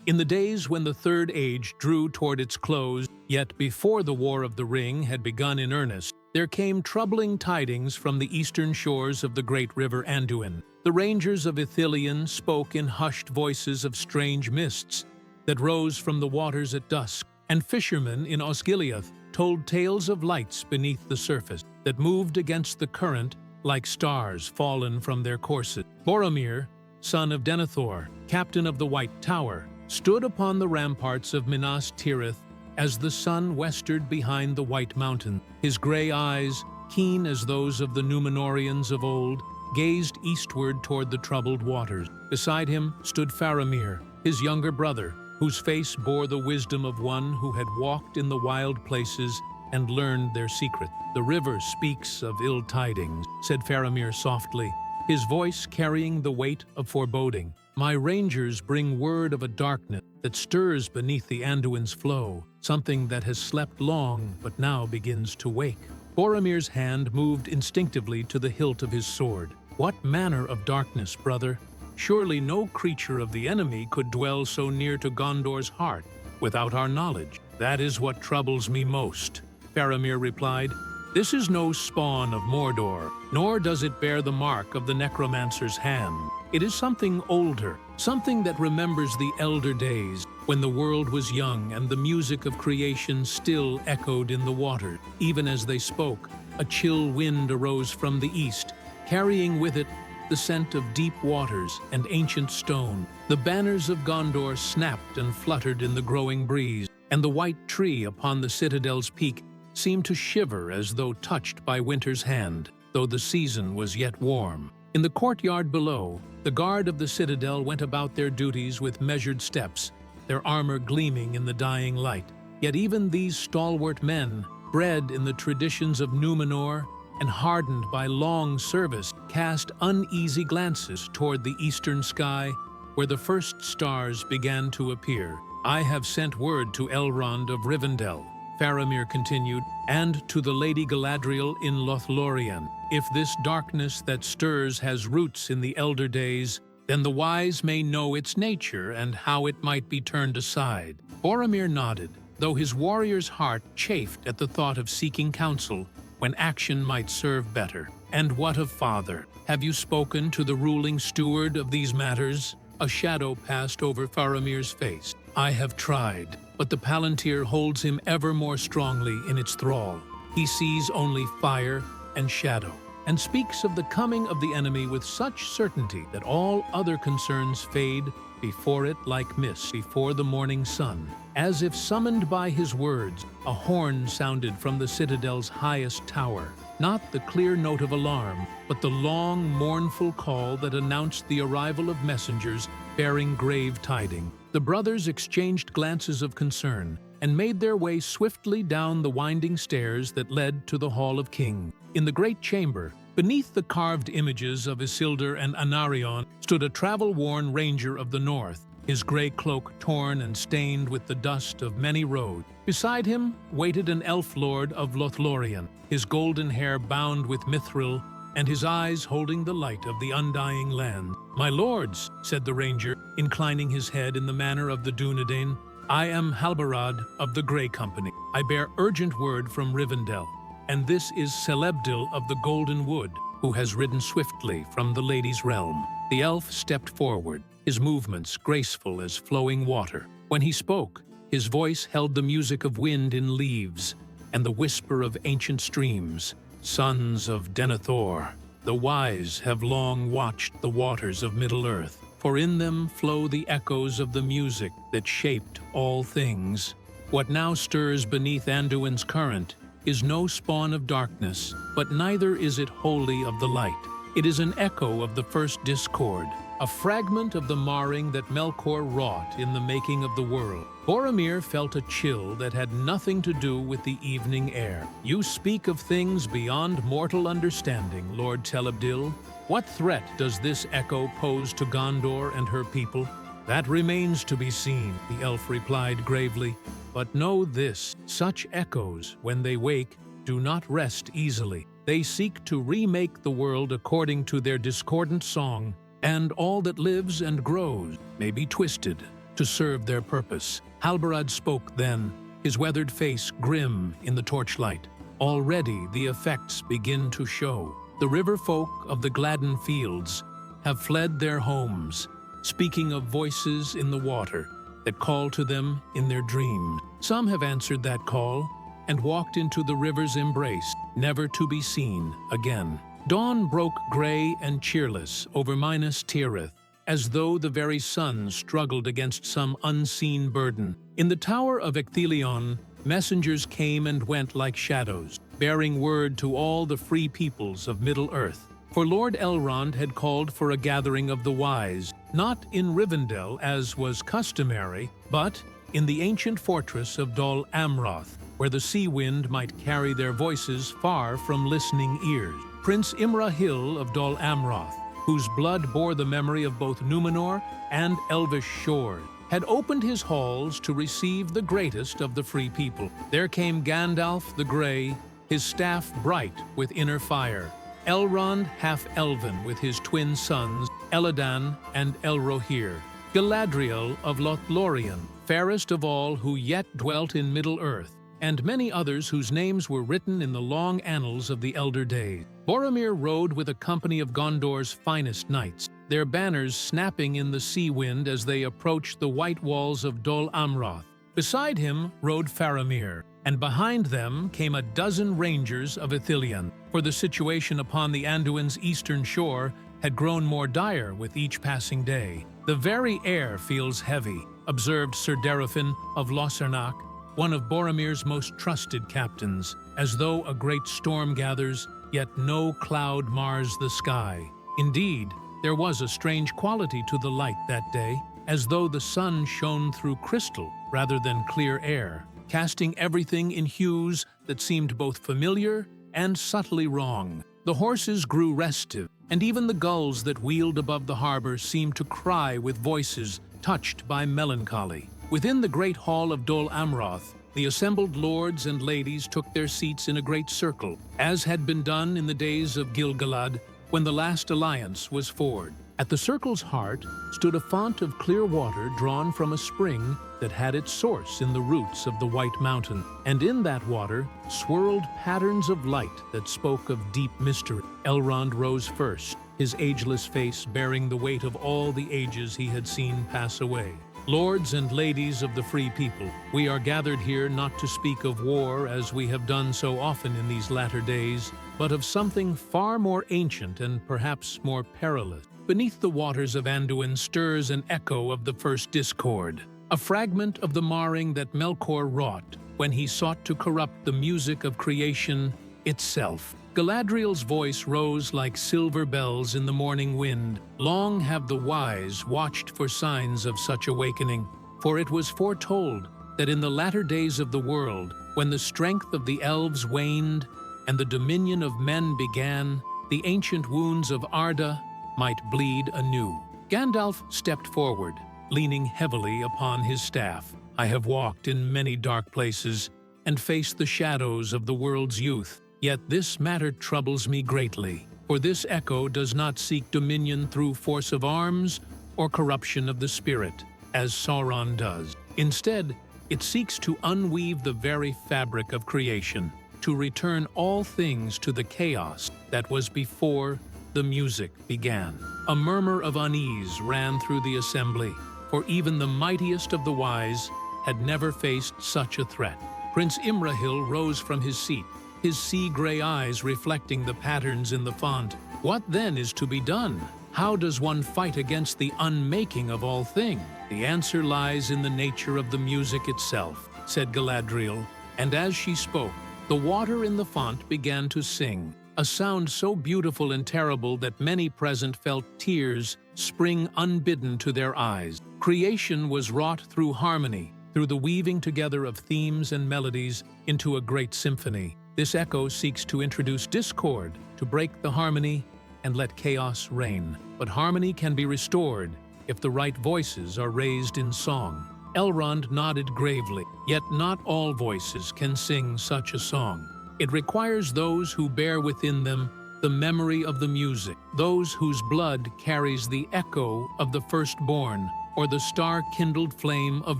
In the days when the Third Age drew toward its close, yet before the War of the Ring had begun in earnest, there came troubling tidings from the eastern shores of the great river Anduin. The rangers of Ithilien spoke in hushed voices of strange mists that rose from the waters at dusk, and fishermen in Osgiliath told tales of lights beneath the surface that moved against the current like stars fallen from their courses. Boromir, son of Denethor, captain of the White Tower, stood upon the ramparts of Minas Tirith as the sun westered behind the White Mountain. His gray eyes, keen as those of the Númenóreans of old, gazed eastward toward the troubled waters. Beside him stood Faramir, his younger brother, whose face bore the wisdom of one who had walked in the wild places and learned their secret. "The river speaks of ill tidings," said Faramir softly, his voice carrying the weight of foreboding. "My rangers bring word of a darkness that stirs beneath the Anduin's flow, something that has slept long but now begins to wake." Boromir's hand moved instinctively to the hilt of his sword. "What manner of darkness, brother? Surely no creature of the enemy could dwell so near to Gondor's heart without our knowledge." "That is what troubles me most," Faramir replied. "This is no spawn of Mordor, nor does it bear the mark of the necromancer's hand. It is something older, something that remembers the elder days, when the world was young and the music of creation still echoed in the water." Even as they spoke, a chill wind arose from the east, carrying with it the scent of deep waters and ancient stone. The banners of Gondor snapped and fluttered in the growing breeze, and the white tree upon the citadel's peak seemed to shiver as though touched by winter's hand, though the season was yet warm. In the courtyard below, the guard of the citadel went about their duties with measured steps, their armor gleaming in the dying light. Yet even these stalwart men, bred in the traditions of Númenor and hardened by long service, cast uneasy glances toward the eastern sky where the first stars began to appear. "I have sent word to Elrond of Rivendell," Faramir continued, "and to the Lady Galadriel in Lothlorien. If this darkness that stirs has roots in the elder days, then the wise may know its nature and how it might be turned aside." Boromir nodded, though his warrior's heart chafed at the thought of seeking counsel when action might serve better. "And what of father? Have you spoken to the ruling steward of these matters?" A shadow passed over Faramir's face. "I have tried, but the Palantir holds him ever more strongly in its thrall. He sees only fire and shadow, and speaks of the coming of the enemy with such certainty that all other concerns fade before it like mist before the morning sun." As if summoned by his words, a horn sounded from the citadel's highest tower. Not the clear note of alarm, but the long, mournful call that announced the arrival of messengers bearing grave tidings. The brothers exchanged glances of concern and made their way swiftly down the winding stairs that led to the Hall of Kings. In the great chamber, beneath the carved images of Isildur and Anarion, stood a travel-worn ranger of the north, his gray cloak torn and stained with the dust of many roads. Beside him waited an elf lord of Lothlorien, his golden hair bound with mithril and his eyes holding the light of the undying land. "My lords," said the ranger, inclining his head in the manner of the Dunedain, "I am Halbarad of the Grey Company. I bear urgent word from Rivendell, and this is Celebdil of the Golden Wood, who has ridden swiftly from the Lady's realm." The elf stepped forward, his movements graceful as flowing water. When he spoke, his voice held the music of wind in leaves and the whisper of ancient streams. "Sons of Denethor, the wise have long watched the waters of Middle-earth, for in them flow the echoes of the music that shaped all things. What now stirs beneath Anduin's current is no spawn of darkness, but neither is it wholly of the light. It is an echo of the first discord, a fragment of the marring that Melkor wrought in the making of the world." Boromir felt a chill that had nothing to do with the evening air. "You speak of things beyond mortal understanding, Lord Celebdil. What threat does this echo pose to Gondor and her people?" "That remains to be seen," the elf replied gravely. "But know this, such echoes, when they wake, do not rest easily. They seek to remake the world according to their discordant song, and all that lives and grows may be twisted to serve their purpose. Halbarad spoke then, his weathered face grim in the torchlight. Already the effects begin to show. The river folk of the Gladden fields have fled their homes, speaking of voices in the water that call to them in their dreams. Some have answered that call and walked into the river's embrace, never to be seen again. Dawn broke gray and cheerless over Minas Tirith, as though the very sun struggled against some unseen burden. In the tower of Ecthelion, messengers came and went like shadows, bearing word to all the free peoples of Middle-earth. For Lord Elrond had called for a gathering of the wise, not in Rivendell as was customary, but in the ancient fortress of Dol Amroth, where the sea wind might carry their voices far from listening ears. Prince Imrahil of Dol Amroth, whose blood bore the memory of both Numenor and Elvish shores, had opened his halls to receive the greatest of the free people. There came Gandalf the Grey, his staff bright with inner fire, Elrond half-elven with his twin sons, Elladan and Elrohir, Galadriel of Lothlorien, fairest of all who yet dwelt in Middle-earth, and many others whose names were written in the long annals of the elder days. Boromir rode with a company of Gondor's finest knights, their banners snapping in the sea wind as they approached the white walls of Dol Amroth. Beside him rode Faramir, and behind them came a dozen rangers of Ithilien, for the situation upon the Anduin's eastern shore had grown more dire with each passing day. "The very air feels heavy," observed Sir Derafin of Lossarnach, one of Boromir's most trusted captains, "as though a great storm gathers, yet no cloud mars the sky." Indeed, there was a strange quality to the light that day, as though the sun shone through crystal rather than clear air, casting everything in hues that seemed both familiar and subtly wrong. The horses grew restive, and even the gulls that wheeled above the harbor seemed to cry with voices touched by melancholy. Within the great hall of Dol Amroth, the assembled lords and ladies took their seats in a great circle, as had been done in the days of Gil-galad, when the last alliance was forged. At the circle's heart stood a font of clear water drawn from a spring that had its source in the roots of the White Mountain, and in that water swirled patterns of light that spoke of deep mystery. Elrond rose first, his ageless face bearing the weight of all the ages he had seen pass away. "Lords and ladies of the free people, we are gathered here not to speak of war as we have done so often in these latter days, but of something far more ancient and perhaps more perilous. Beneath the waters of Anduin stirs an echo of the first discord, a fragment of the marring that Melkor wrought when he sought to corrupt the music of creation itself." Galadriel's voice rose like silver bells in the morning wind. Long have the wise watched for signs of such awakening, for it was foretold that in the latter days of the world, when the strength of the elves waned and the dominion of men began, the ancient wounds of Arda might bleed anew. Gandalf stepped forward, leaning heavily upon his staff. "I have walked in many dark places and faced the shadows of the world's youth. Yet this matter troubles me greatly, for this echo does not seek dominion through force of arms or corruption of the spirit, as Sauron does. Instead, it seeks to unweave the very fabric of creation, to return all things to the chaos that was before the music began." A murmur of unease ran through the assembly, for even the mightiest of the wise had never faced such a threat. Prince Imrahil rose from his seat, his sea-gray eyes reflecting the patterns in the font. "What then is to be done? How does one fight against the unmaking of all things?" "The answer lies in the nature of the music itself," said Galadriel, and as she spoke, the water in the font began to sing, a sound so beautiful and terrible that many present felt tears spring unbidden to their eyes. Creation was wrought through harmony, through the weaving together of themes and melodies into a great symphony. This echo seeks to introduce discord, to break the harmony and let chaos reign. But harmony can be restored if the right voices are raised in song. Elrond nodded gravely, yet not all voices can sing such a song. It requires those who bear within them the memory of the music, those whose blood carries the echo of the firstborn, or the star-kindled flame of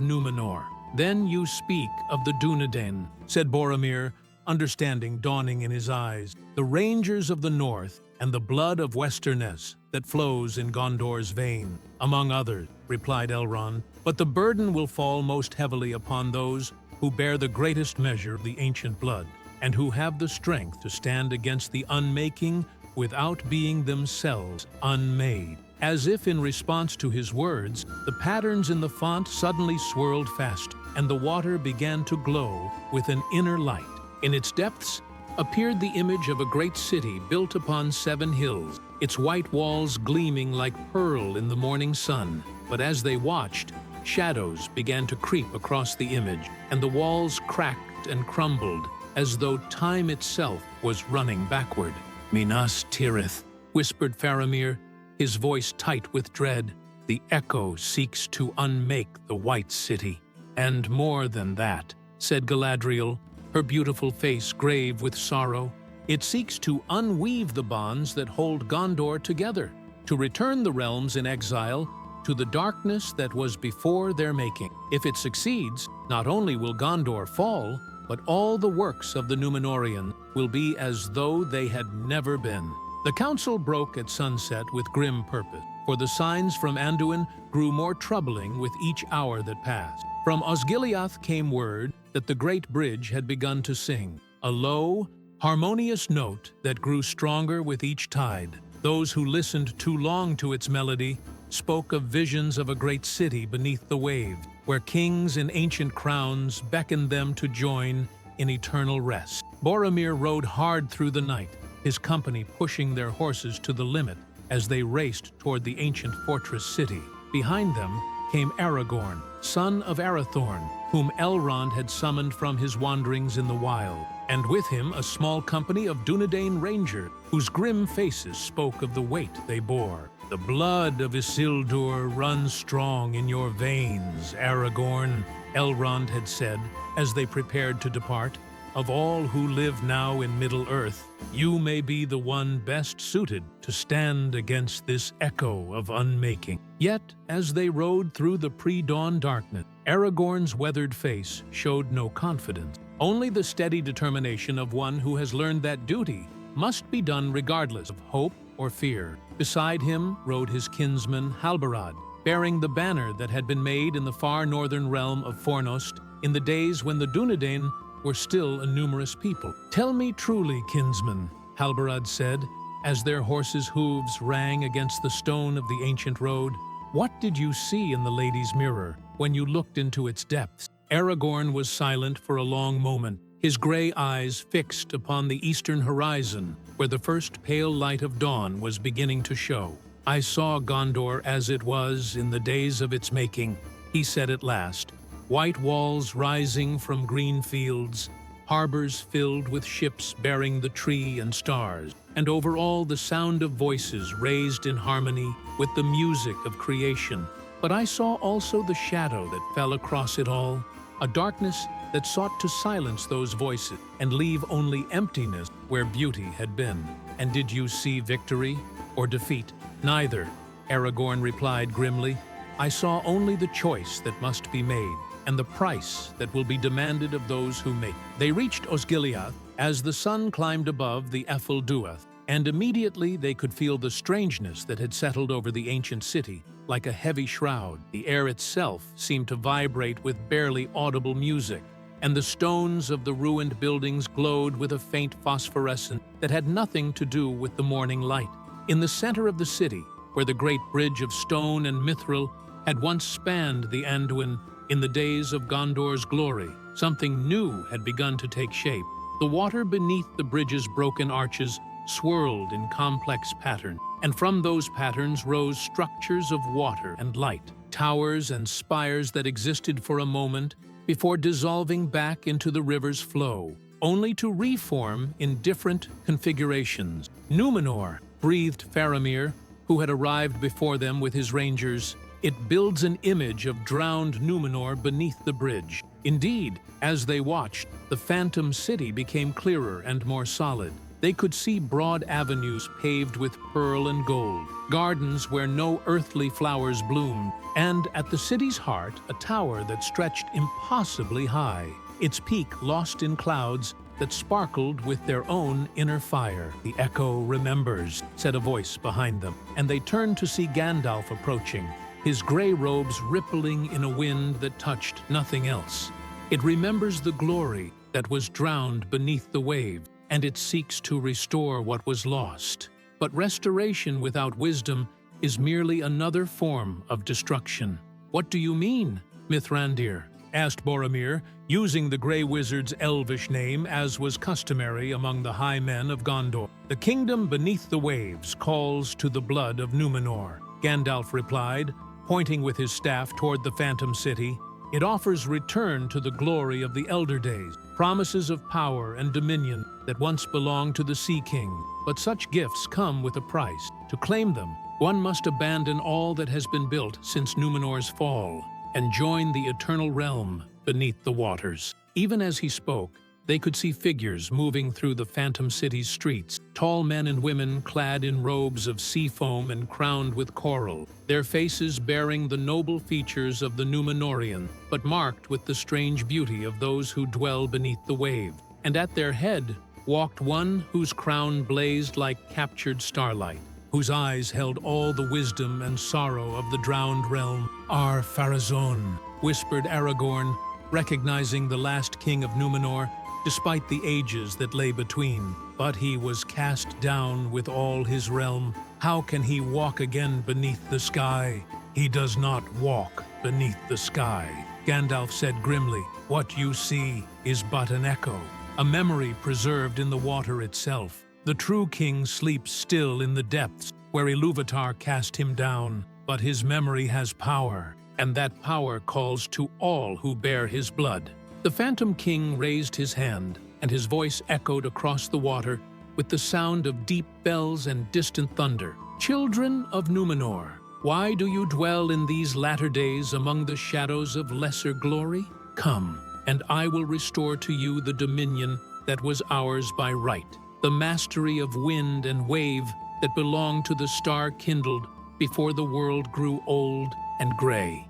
Numenor. Then you speak of the Dunedain, said Boromir, understanding dawning in his eyes. The rangers of the north and the blood of Westernesse that flows in Gondor's vein, among others, replied Elrond. But the burden will fall most heavily upon those who bear the greatest measure of the ancient blood, and who have the strength to stand against the unmaking without being themselves unmade. As if in response to his words, the patterns in the font suddenly swirled fast, and the water began to glow with an inner light. In its depths appeared the image of a great city built upon 7 hills, its white walls gleaming like pearl in the morning sun. But as they watched, shadows began to creep across the image, and the walls cracked and crumbled as though time itself was running backward. Minas Tirith, whispered Faramir, his voice tight with dread. The echo seeks to unmake the White City. And more than that, said Galadriel, her beautiful face grave with sorrow. It seeks to unweave the bonds that hold Gondor together, to return the realms in exile to the darkness that was before their making. If it succeeds, not only will Gondor fall, but all the works of the Númenórean will be as though they had never been. The council broke at sunset with grim purpose, for the signs from Anduin grew more troubling with each hour that passed. From Osgiliath came word that the great bridge had begun to sing, a low, harmonious note that grew stronger with each tide. Those who listened too long to its melody spoke of visions of a great city beneath the waves, where kings in ancient crowns beckoned them to join in eternal rest. Boromir rode hard through the night, his company pushing their horses to the limit as they raced toward the ancient fortress city. Behind them came Aragorn, son of Arathorn, whom Elrond had summoned from his wanderings in the wild, and with him a small company of Dunedain rangers, whose grim faces spoke of the weight they bore. The blood of Isildur runs strong in your veins, Aragorn, Elrond had said as they prepared to depart. Of all who live now in Middle-earth, you may be the one best suited to stand against this echo of unmaking. Yet, as they rode through the pre-dawn darkness, Aragorn's weathered face showed no confidence, only the steady determination of one who has learned that duty must be done regardless of hope or fear. Beside him rode his kinsman Halbarad, bearing the banner that had been made in the far northern realm of Fornost in the days when the Dunedain were still a numerous people. Tell me truly, kinsman, Halbarad said, as their horses' hooves rang against the stone of the ancient road. What did you see in the lady's mirror when you looked into its depths? Aragorn was silent for a long moment, his gray eyes fixed upon the eastern horizon, where the first pale light of dawn was beginning to show. I saw Gondor as it was in the days of its making, he said at last. White walls rising from green fields, harbors filled with ships bearing the tree and stars, and over all the sound of voices raised in harmony with the music of creation. But I saw also the shadow that fell across it all, a darkness that sought to silence those voices and leave only emptiness where beauty had been. And did you see victory or defeat? Neither, Aragorn replied grimly. I saw only the choice that must be made, and the price that will be demanded of those who make. They reached Osgiliath as the sun climbed above the Ethel Duath, and immediately they could feel the strangeness that had settled over the ancient city, like a heavy shroud. The air itself seemed to vibrate with barely audible music, and the stones of the ruined buildings glowed with a faint phosphorescence that had nothing to do with the morning light. In the center of the city, where the great bridge of stone and mithril had once spanned the Anduin in the days of Gondor's glory, something new had begun to take shape. The water beneath the bridge's broken arches swirled in complex pattern, and from those patterns rose structures of water and light, towers and spires that existed for a moment before dissolving back into the river's flow, only to reform in different configurations. Númenor, breathed Faramir, who had arrived before them with his rangers. It builds an image of drowned Númenor beneath the bridge. Indeed, as they watched, the phantom city became clearer and more solid. They could see broad avenues paved with pearl and gold, gardens where no earthly flowers bloomed, and at the city's heart, a tower that stretched impossibly high, its peak lost in clouds that sparkled with their own inner fire. "The echo remembers," said a voice behind them, and they turned to see Gandalf approaching, his gray robes rippling in a wind that touched nothing else. "It remembers the glory that was drowned beneath the wave, and it seeks to restore what was lost. But restoration without wisdom is merely another form of destruction." "What do you mean, Mithrandir?" asked Boromir, using the Grey Wizard's elvish name as was customary among the high men of Gondor. "The kingdom beneath the waves calls to the blood of Númenor," Gandalf replied, pointing with his staff toward the Phantom City. "It offers return to the glory of the Elder Days, promises of power and dominion that once belonged to the Sea King. But such gifts come with a price. To claim them, one must abandon all that has been built since Númenor's fall and join the eternal realm beneath the waters." Even as he spoke, they could see figures moving through the Phantom City's streets, tall men and women clad in robes of sea foam and crowned with coral, their faces bearing the noble features of the Númenorian, but marked with the strange beauty of those who dwell beneath the wave. And at their head walked one whose crown blazed like captured starlight, whose eyes held all the wisdom and sorrow of the drowned realm. "Ar-Pharazôn," whispered Aragorn, recognizing the last king of Númenor, despite the ages that lay between. "But he was cast down with all his realm. How can he walk again beneath the sky?" "He does not walk beneath the sky," Gandalf said grimly. "What you see is but an echo, a memory preserved in the water itself. The true king sleeps still in the depths where Ilúvatar cast him down, but his memory has power, and that power calls to all who bear his blood." The Phantom King raised his hand, and his voice echoed across the water with the sound of deep bells and distant thunder. "Children of Númenor, why do you dwell in these latter days among the shadows of lesser glory? Come, and I will restore to you the dominion that was ours by right, the mastery of wind and wave that belonged to the star-kindled before the world grew old and gray."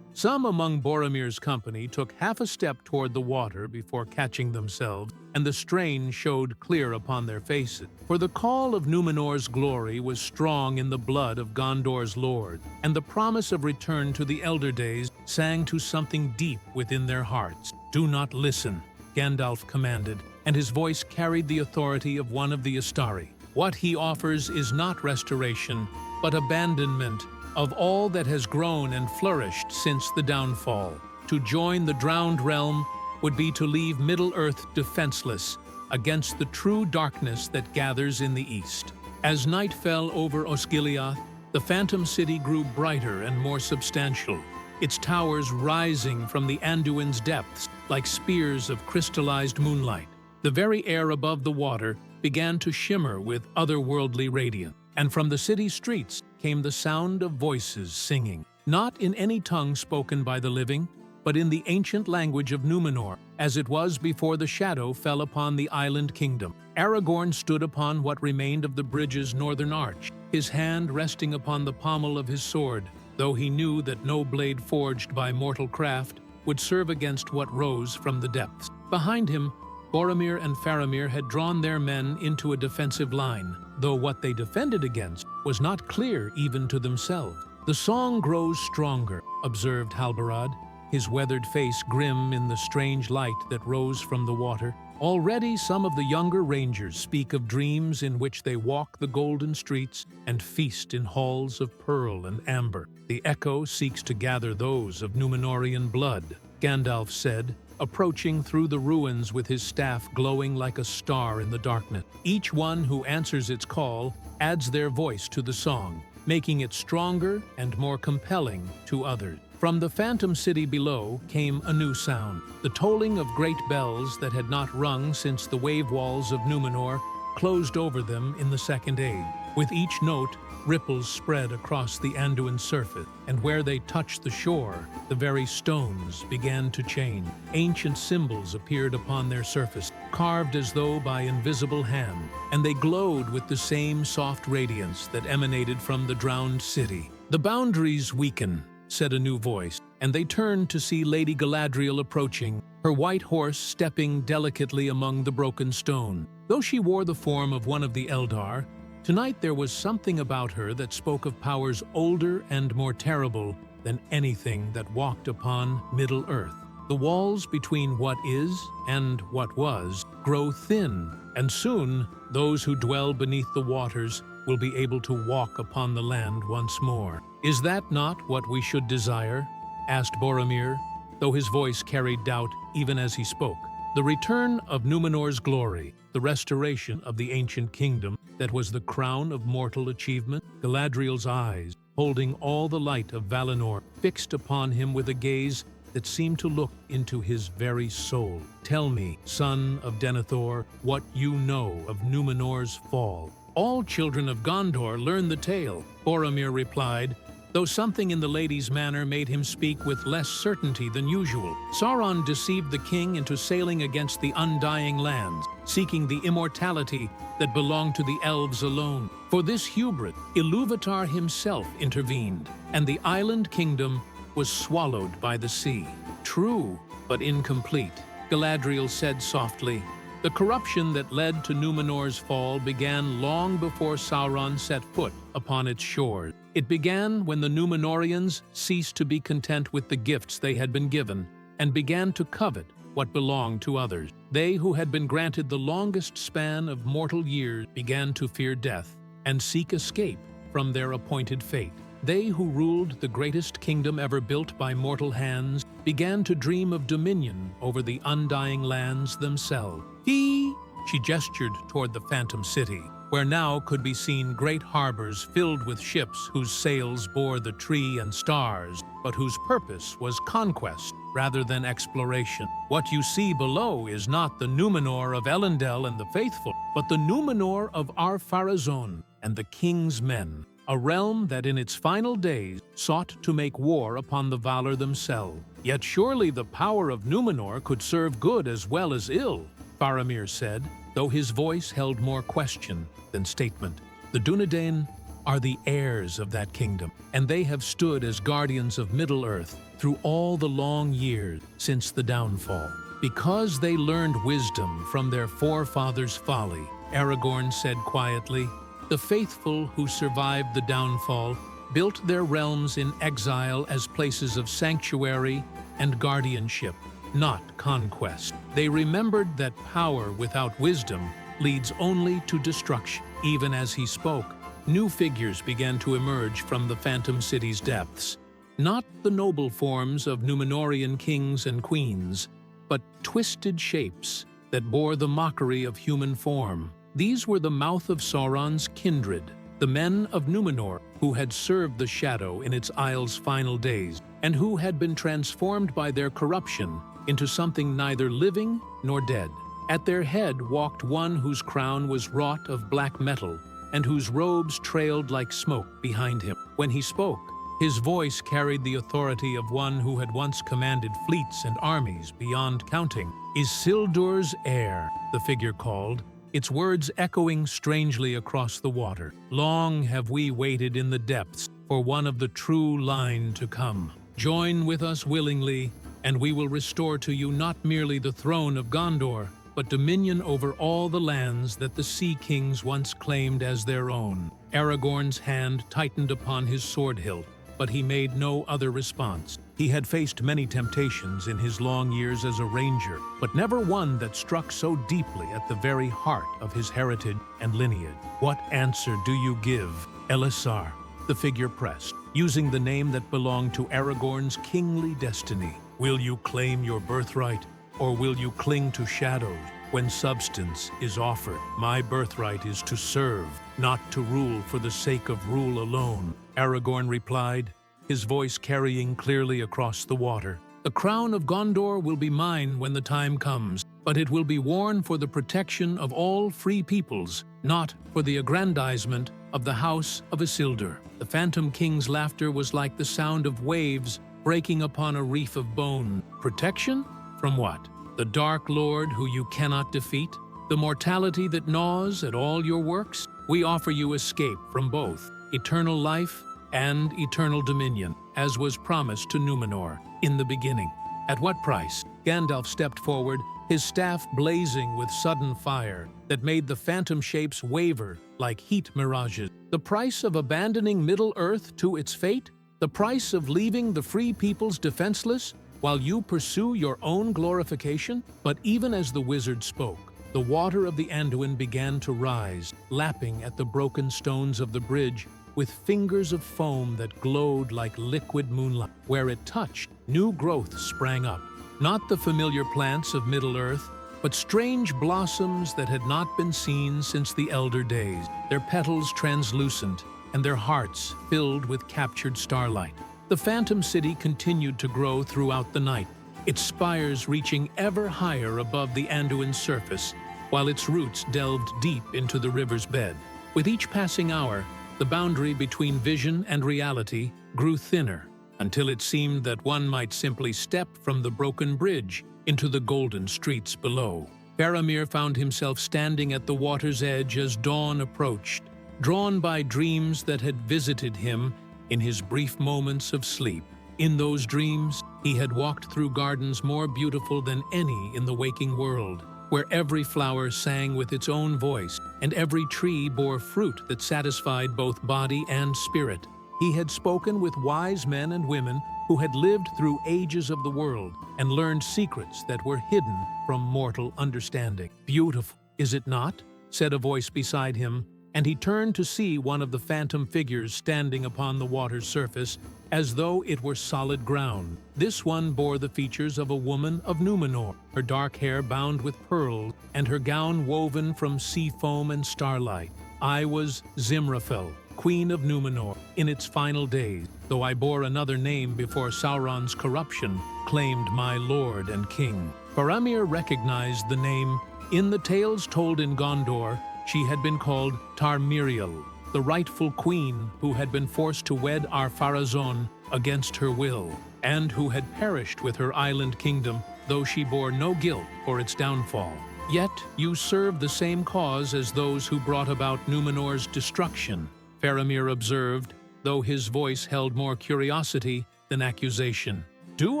Some among Boromir's company took half a step toward the water before catching themselves, and the strain showed clear upon their faces. For the call of Númenor's glory was strong in the blood of Gondor's lord, and the promise of return to the Elder Days sang to something deep within their hearts. "Do not listen," Gandalf commanded, and his voice carried the authority of one of the Astari. "What he offers is not restoration, but abandonment of all that has grown and flourished since the downfall. To join the drowned realm would be to leave Middle-earth defenseless against the true darkness that gathers in the east." As night fell over Osgiliath, the Phantom City grew brighter and more substantial, its towers rising from the Anduin's depths like spears of crystallized moonlight. The very air above the water began to shimmer with otherworldly radiance, and from the city streets came the sound of voices singing, not in any tongue spoken by the living, but in the ancient language of Númenor, as it was before the shadow fell upon the island kingdom. Aragorn stood upon what remained of the bridge's northern arch, his hand resting upon the pommel of his sword, though he knew that no blade forged by mortal craft would serve against what rose from the depths. Behind him, Boromir and Faramir had drawn their men into a defensive line, though what they defended against was not clear even to themselves. "The song grows stronger," observed Halbarad, his weathered face grim in the strange light that rose from the water. "Already some of the younger rangers speak of dreams in which they walk the golden streets and feast in halls of pearl and amber. The echo seeks to gather those of Númenorian blood," Gandalf said, approaching through the ruins with his staff glowing like a star in the darkness. "Each one who answers its call adds their voice to the song, making it stronger and more compelling to others." From the Phantom City below came a new sound, the tolling of great bells that had not rung since the wave walls of Númenor closed over them in the Second Age. With each note, ripples spread across the Anduin surface, and where they touched the shore, the very stones began to change. Ancient symbols appeared upon their surface, carved as though by invisible hand, and they glowed with the same soft radiance that emanated from the drowned city. "The boundaries weaken," said a new voice, and they turned to see Lady Galadriel approaching, her white horse stepping delicately among the broken stone. Though she wore the form of one of the Eldar, tonight there was something about her that spoke of powers older and more terrible than anything that walked upon Middle-earth. The walls between what is and what was grow thin, and soon those who dwell beneath the waters will be able to walk upon the land once more. "Is that not what we should desire?" asked Boromir, though his voice carried doubt even as he spoke. The return of Numenor's glory, the restoration of the ancient kingdom that was the crown of mortal achievement. Galadriel's eyes, holding all the light of Valinor, fixed upon him with a gaze that seemed to look into his very soul. "Tell me, son of Denethor, what you know of Numenor's fall." "All children of Gondor learn the tale," Boromir replied, though something in the lady's manner made him speak with less certainty than usual. "Sauron deceived the king into sailing against the undying lands, seeking the immortality that belonged to the elves alone. For this hubris, Ilúvatar himself intervened, and the island kingdom was swallowed by the sea." "True, but incomplete," Galadriel said softly. "The corruption that led to Numenor's fall began long before Sauron set foot upon its shores. It began when the Númenóreans ceased to be content with the gifts they had been given and began to covet what belonged to others. They who had been granted the longest span of mortal years began to fear death and seek escape from their appointed fate. They who ruled the greatest kingdom ever built by mortal hands began to dream of dominion over the undying lands themselves. She gestured toward the Phantom City, where now could be seen great harbors filled with ships whose sails bore the tree and stars, but whose purpose was conquest rather than exploration. "What you see below is not the Númenor of Elendil and the faithful, but the Númenor of Ar-Pharazôn and the king's men, a realm that in its final days sought to make war upon the Valar themselves. Yet surely the power of Númenor could serve good as well as ill," Faramir said, though his voice held more question than statement. "The Dunedain are the heirs of that kingdom, and they have stood as guardians of Middle-earth through all the long years since the downfall. Because they learned wisdom from their forefathers' folly," Aragorn said quietly, "the faithful who survived the downfall built their realms in exile as places of sanctuary and guardianship, not conquest. They remembered that power without wisdom leads only to destruction." Even as he spoke, new figures began to emerge from the Phantom City's depths. Not the noble forms of Númenórean kings and queens, but twisted shapes that bore the mockery of human form. These were the mouth of Sauron's kindred, the men of Númenor who had served the Shadow in its isle's final days, and who had been transformed by their corruption into something neither living nor dead. At their head walked one whose crown was wrought of black metal, and whose robes trailed like smoke behind him. When he spoke, his voice carried the authority of one who had once commanded fleets and armies beyond counting. "Isildur's heir," the figure called, its words echoing strangely across the water. "Long have we waited in the depths for one of the true line to come. Join with us willingly, and we will restore to you not merely the throne of Gondor, but dominion over all the lands that the Sea Kings once claimed as their own." Aragorn's hand tightened upon his sword hilt, but he made no other response. He had faced many temptations in his long years as a ranger, but never one that struck so deeply at the very heart of his heritage and lineage. "What answer do you give, Elisar?" the figure pressed, using the name that belonged to Aragorn's kingly destiny. "Will you claim your birthright, or will you cling to shadows when substance is offered? My birthright is to serve, not to rule for the sake of rule alone," Aragorn replied, his voice carrying clearly across the water. "The crown of Gondor will be mine when the time comes, but it will be worn for the protection of all free peoples, not for the aggrandizement of the House of Isildur." The Phantom King's laughter was like the sound of waves breaking upon a reef of bone. "Protection? From what?" the Dark Lord who you cannot defeat, the mortality that gnaws at all your works? We offer you escape from both eternal life and eternal dominion, as was promised to Numenor in the beginning. At what price? Gandalf stepped forward, his staff blazing with sudden fire that made the phantom shapes waver like heat mirages. The price of abandoning Middle-earth to its fate? The price of leaving the free peoples defenseless while you pursue your own glorification? But even as the wizard spoke, the water of the Anduin began to rise, lapping at the broken stones of the bridge with fingers of foam that glowed like liquid moonlight. Where it touched, new growth sprang up. Not the familiar plants of Middle-earth, but strange blossoms that had not been seen since the elder days, their petals translucent and their hearts filled with captured starlight. The phantom city continued to grow throughout the night, its spires reaching ever higher above the Anduin's surface, while its roots delved deep into the river's bed. With each passing hour, the boundary between vision and reality grew thinner, until it seemed that one might simply step from the broken bridge into the golden streets below. Faramir found himself standing at the water's edge as dawn approached, drawn by dreams that had visited him in his brief moments of sleep. In those dreams, he had walked through gardens more beautiful than any in the waking world, where every flower sang with its own voice, and every tree bore fruit that satisfied both body and spirit. He had spoken with wise men and women who had lived through ages of the world and learned secrets that were hidden from mortal understanding. "Beautiful, is it not?" said a voice beside him, and he turned to see one of the phantom figures standing upon the water's surface as though it were solid ground. This one bore the features of a woman of Numenor, her dark hair bound with pearls and her gown woven from sea foam and starlight. "I was Zimrafel, Queen of Numenor, in its final days, though I bore another name before Sauron's corruption claimed my lord and king." Faramir recognized the name. In the tales told in Gondor, she had been called Tarmiriel, the rightful queen who had been forced to wed Ar-Pharazôn against her will, and who had perished with her island kingdom, though she bore no guilt for its downfall. "Yet you serve the same cause as those who brought about Numenor's destruction," Faramir observed, though his voice held more curiosity than accusation. "Do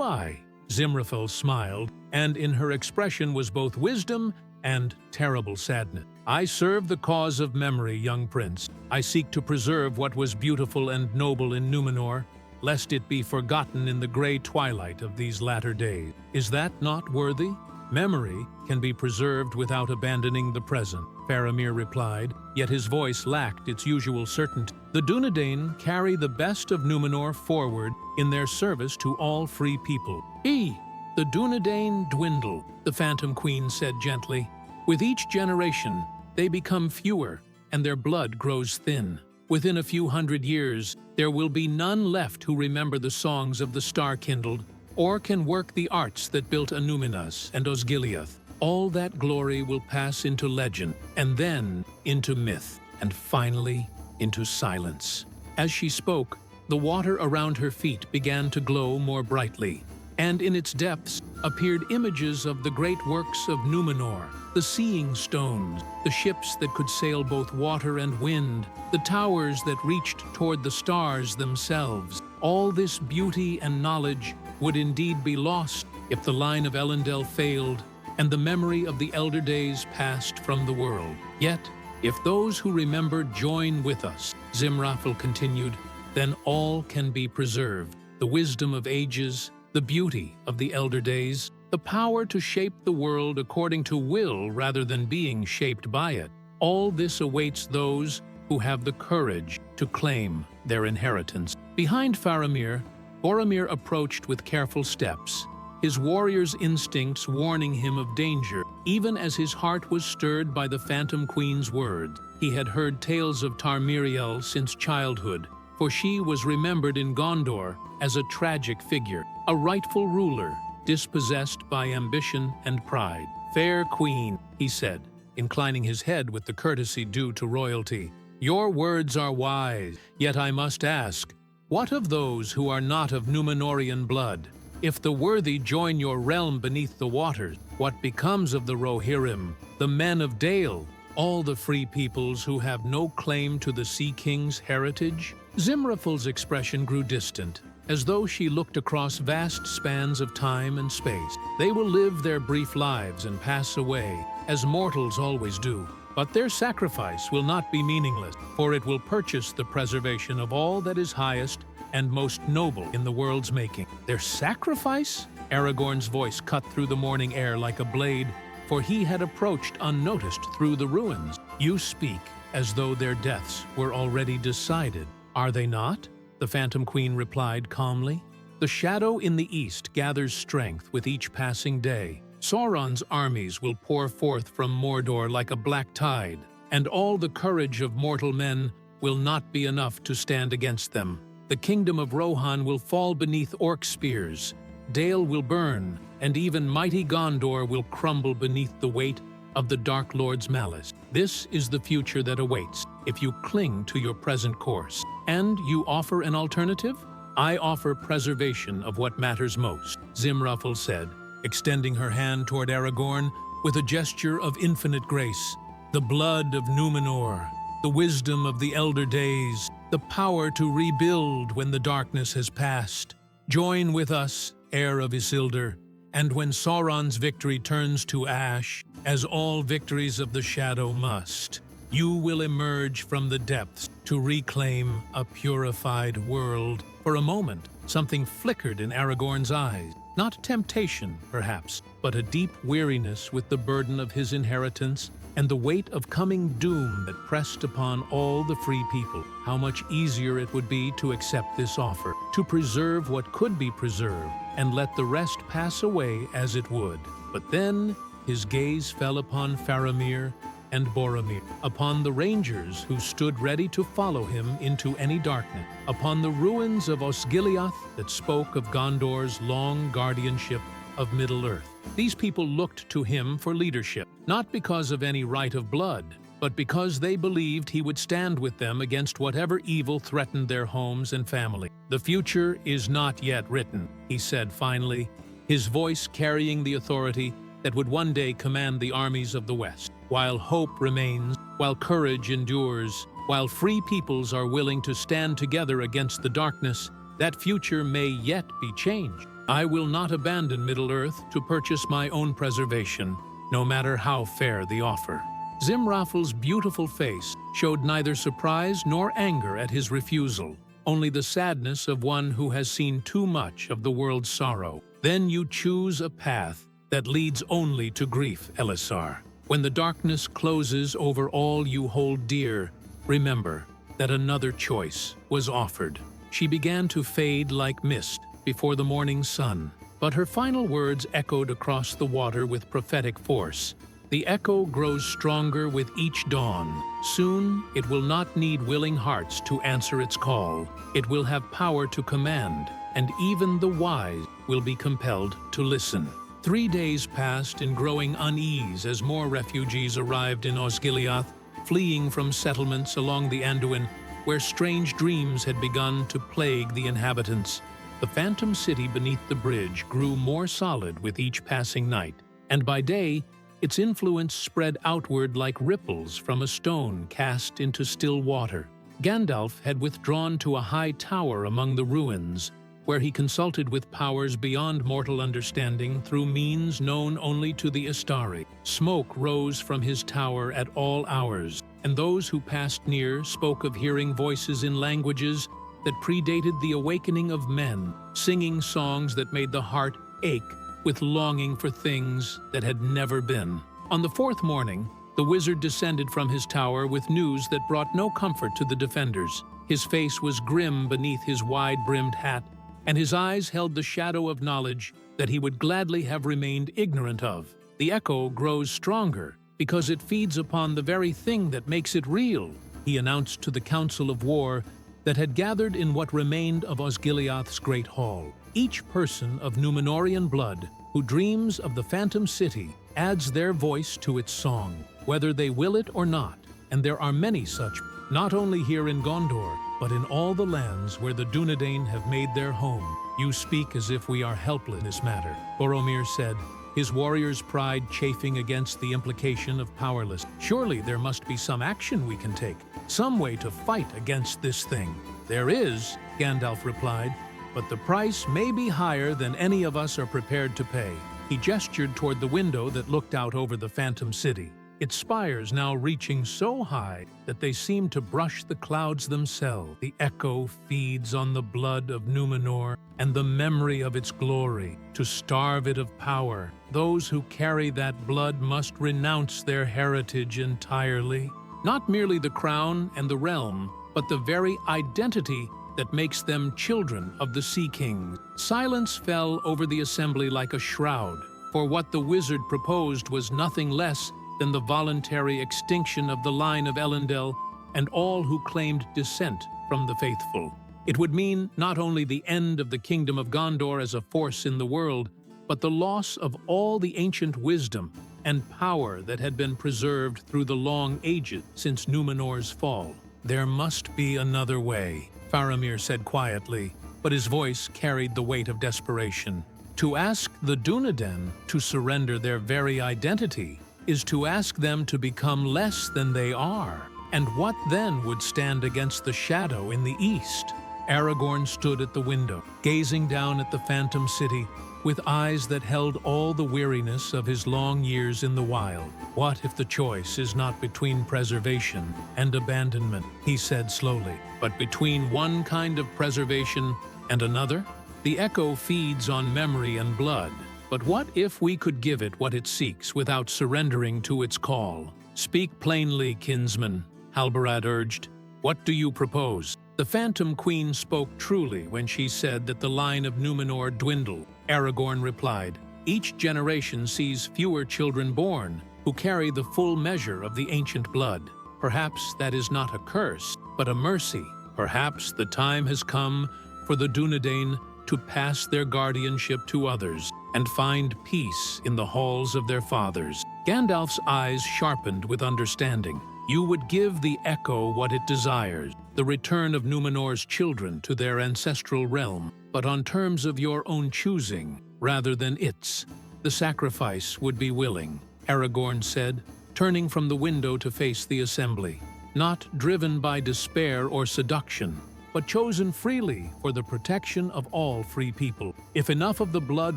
I?" Zimrafel smiled, and in her expression was both wisdom and terrible sadness. "I serve the cause of memory, young prince. I seek to preserve what was beautiful and noble in Numenor, lest it be forgotten in the gray twilight of these latter days. Is that not worthy?" "Memory can be preserved without abandoning the present," Faramir replied, yet his voice lacked its usual certainty. "The Dunedain carry the best of Numenor forward in their service to all free people." "The Dunedain dwindle," the Phantom Queen said gently. "With each generation, they become fewer, and their blood grows thin. Within a few hundred years, there will be none left who remember the songs of the Star-Kindled, or can work the arts that built Annúminas and Osgiliath. All that glory will pass into legend, and then into myth, and finally into silence." As she spoke, the water around her feet began to glow more brightly, and in its depths appeared images of the great works of Numenor, the seeing stones, the ships that could sail both water and wind, the towers that reached toward the stars themselves. All this beauty and knowledge would indeed be lost if the line of Elendil failed and the memory of the elder days passed from the world. Yet, if those who remember join with us, Zimrafel continued, then all can be preserved. The wisdom of ages, the beauty of the elder days, the power to shape the world according to will rather than being shaped by it. All this awaits those who have the courage to claim their inheritance. Behind Faramir, Boromir approached with careful steps, his warrior's instincts warning him of danger, even as his heart was stirred by the Phantom Queen's words. He had heard tales of Tarmiriel since childhood, for she was remembered in Gondor as a tragic figure, a rightful ruler, dispossessed by ambition and pride. "Fair queen," he said, inclining his head with the courtesy due to royalty, "your words are wise, yet I must ask, what of those who are not of Númenórean blood? If the worthy join your realm beneath the waters, what becomes of the Rohirrim, the men of Dale, all the free peoples who have no claim to the Sea King's heritage? Zimrafil's expression grew distant, as though she looked across vast spans of time and space. They will live their brief lives and pass away, as mortals always do. But their sacrifice will not be meaningless, for it will purchase the preservation of all that is highest and most noble in the world's making. Their sacrifice? Aragorn's voice cut through the morning air like a blade, for he had approached unnoticed through the ruins. You speak as though their deaths were already decided. Are they not? The Phantom Queen replied calmly. The shadow in the east gathers strength with each passing day. Sauron's armies will pour forth from Mordor like a black tide, and all the courage of mortal men will not be enough to stand against them. The kingdom of Rohan will fall beneath orc spears, Dale will burn, and even mighty Gondor will crumble beneath the weight of the Dark Lord's malice. This is the future that awaits if you cling to your present course. And you offer an alternative? I offer preservation of what matters most, Zimrafil said, extending her hand toward Aragorn with a gesture of infinite grace. The blood of Númenor, the wisdom of the elder days, the power to rebuild when the darkness has passed. Join with us, heir of Isildur, and when Sauron's victory turns to ash, as all victories of the shadow must, you will emerge from the depths to reclaim a purified world. For a moment, something flickered in Aragorn's eyes. Not temptation, perhaps, but a deep weariness with the burden of his inheritance and the weight of coming doom that pressed upon all the free people. How much easier it would be to accept this offer, to preserve what could be preserved, and let the rest pass away as it would. But then his gaze fell upon Faramir and Boromir, upon the rangers who stood ready to follow him into any darkness, upon the ruins of Osgiliath that spoke of Gondor's long guardianship of Middle-earth. These people looked to him for leadership, not because of any right of blood, but because they believed he would stand with them against whatever evil threatened their homes and family. The future is not yet written, he said finally, his voice carrying the authority that would one day command the armies of the West. While hope remains, while courage endures, while free peoples are willing to stand together against the darkness, that future may yet be changed. I will not abandon Middle-earth to purchase my own preservation, no matter how fair the offer. Zimrafil's beautiful face showed neither surprise nor anger at his refusal, only the sadness of one who has seen too much of the world's sorrow. Then you choose a path that leads only to grief, Elisar. When the darkness closes over all you hold dear, remember that another choice was offered. She began to fade like mist before the morning sun, but her final words echoed across the water with prophetic force. The echo grows stronger with each dawn. Soon, it will not need willing hearts to answer its call. It will have power to command, and even the wise will be compelled to listen. 3 days passed in growing unease as more refugees arrived in Osgiliath, fleeing from settlements along the Anduin, where strange dreams had begun to plague the inhabitants. The phantom city beneath the bridge grew more solid with each passing night, and by day, its influence spread outward like ripples from a stone cast into still water. Gandalf had withdrawn to a high tower among the ruins, where he consulted with powers beyond mortal understanding through means known only to the Istari. Smoke rose from his tower at all hours, and those who passed near spoke of hearing voices in languages that predated the awakening of men, singing songs that made the heart ache with longing for things that had never been. On the 4th morning, the wizard descended from his tower with news that brought no comfort to the defenders. His face was grim beneath his wide-brimmed hat, and his eyes held the shadow of knowledge that he would gladly have remained ignorant of. The echo grows stronger because it feeds upon the very thing that makes it real, he announced to the Council of War that had gathered in what remained of Osgiliath's great hall. Each person of Númenorian blood who dreams of the Phantom City adds their voice to its song, whether they will it or not, and there are many such, not only here in Gondor, but in all the lands where the Dunedain have made their home, you speak as if we are helpless in this matter," Boromir said, his warrior's pride chafing against the implication of powerless. "Surely there must be some action we can take, some way to fight against this thing." "There is," Gandalf replied, "but the price may be higher than any of us are prepared to pay." He gestured toward the window that looked out over the Phantom City, its spires now reaching so high that they seemed to brush the clouds themselves. "The echo feeds on the blood of Númenor and the memory of its glory. To starve it of power, those who carry that blood must renounce their heritage entirely. Not merely the crown and the realm, but the very identity that makes them children of the Sea King." Silence fell over the assembly like a shroud, for what the wizard proposed was nothing less than the voluntary extinction of the line of Elendil and all who claimed descent from the faithful. It would mean not only the end of the Kingdom of Gondor as a force in the world, but the loss of all the ancient wisdom and power that had been preserved through the long ages since Númenor's fall. "There must be another way," Faramir said quietly, but his voice carried the weight of desperation. "To ask the Dunedain to surrender their very identity is to ask them to become less than they are. And what then would stand against the shadow in the east?" Aragorn stood at the window, gazing down at the Phantom City with eyes that held all the weariness of his long years in the wild. "What if the choice is not between preservation and abandonment," he said slowly, "but between one kind of preservation and another? The echo feeds on memory and blood. But what if we could give it what it seeks without surrendering to its call?" "Speak plainly, kinsman," Halbarad urged. "What do you propose?" The Phantom Queen spoke truly when she said that the line of Númenor dwindled. Aragorn replied, "Each generation sees fewer children born who carry the full measure of the ancient blood. Perhaps that is not a curse, but a mercy. Perhaps the time has come for the Dunedain to pass their guardianship to others and find peace in the halls of their fathers." Gandalf's eyes sharpened with understanding. "You would give the echo what it desires, the return of Númenor's children to their ancestral realm, but on terms of your own choosing, rather than its. The sacrifice would be willing," Aragorn said, turning from the window to face the assembly. "Not driven by despair or seduction, but chosen freely for the protection of all free people. If enough of the blood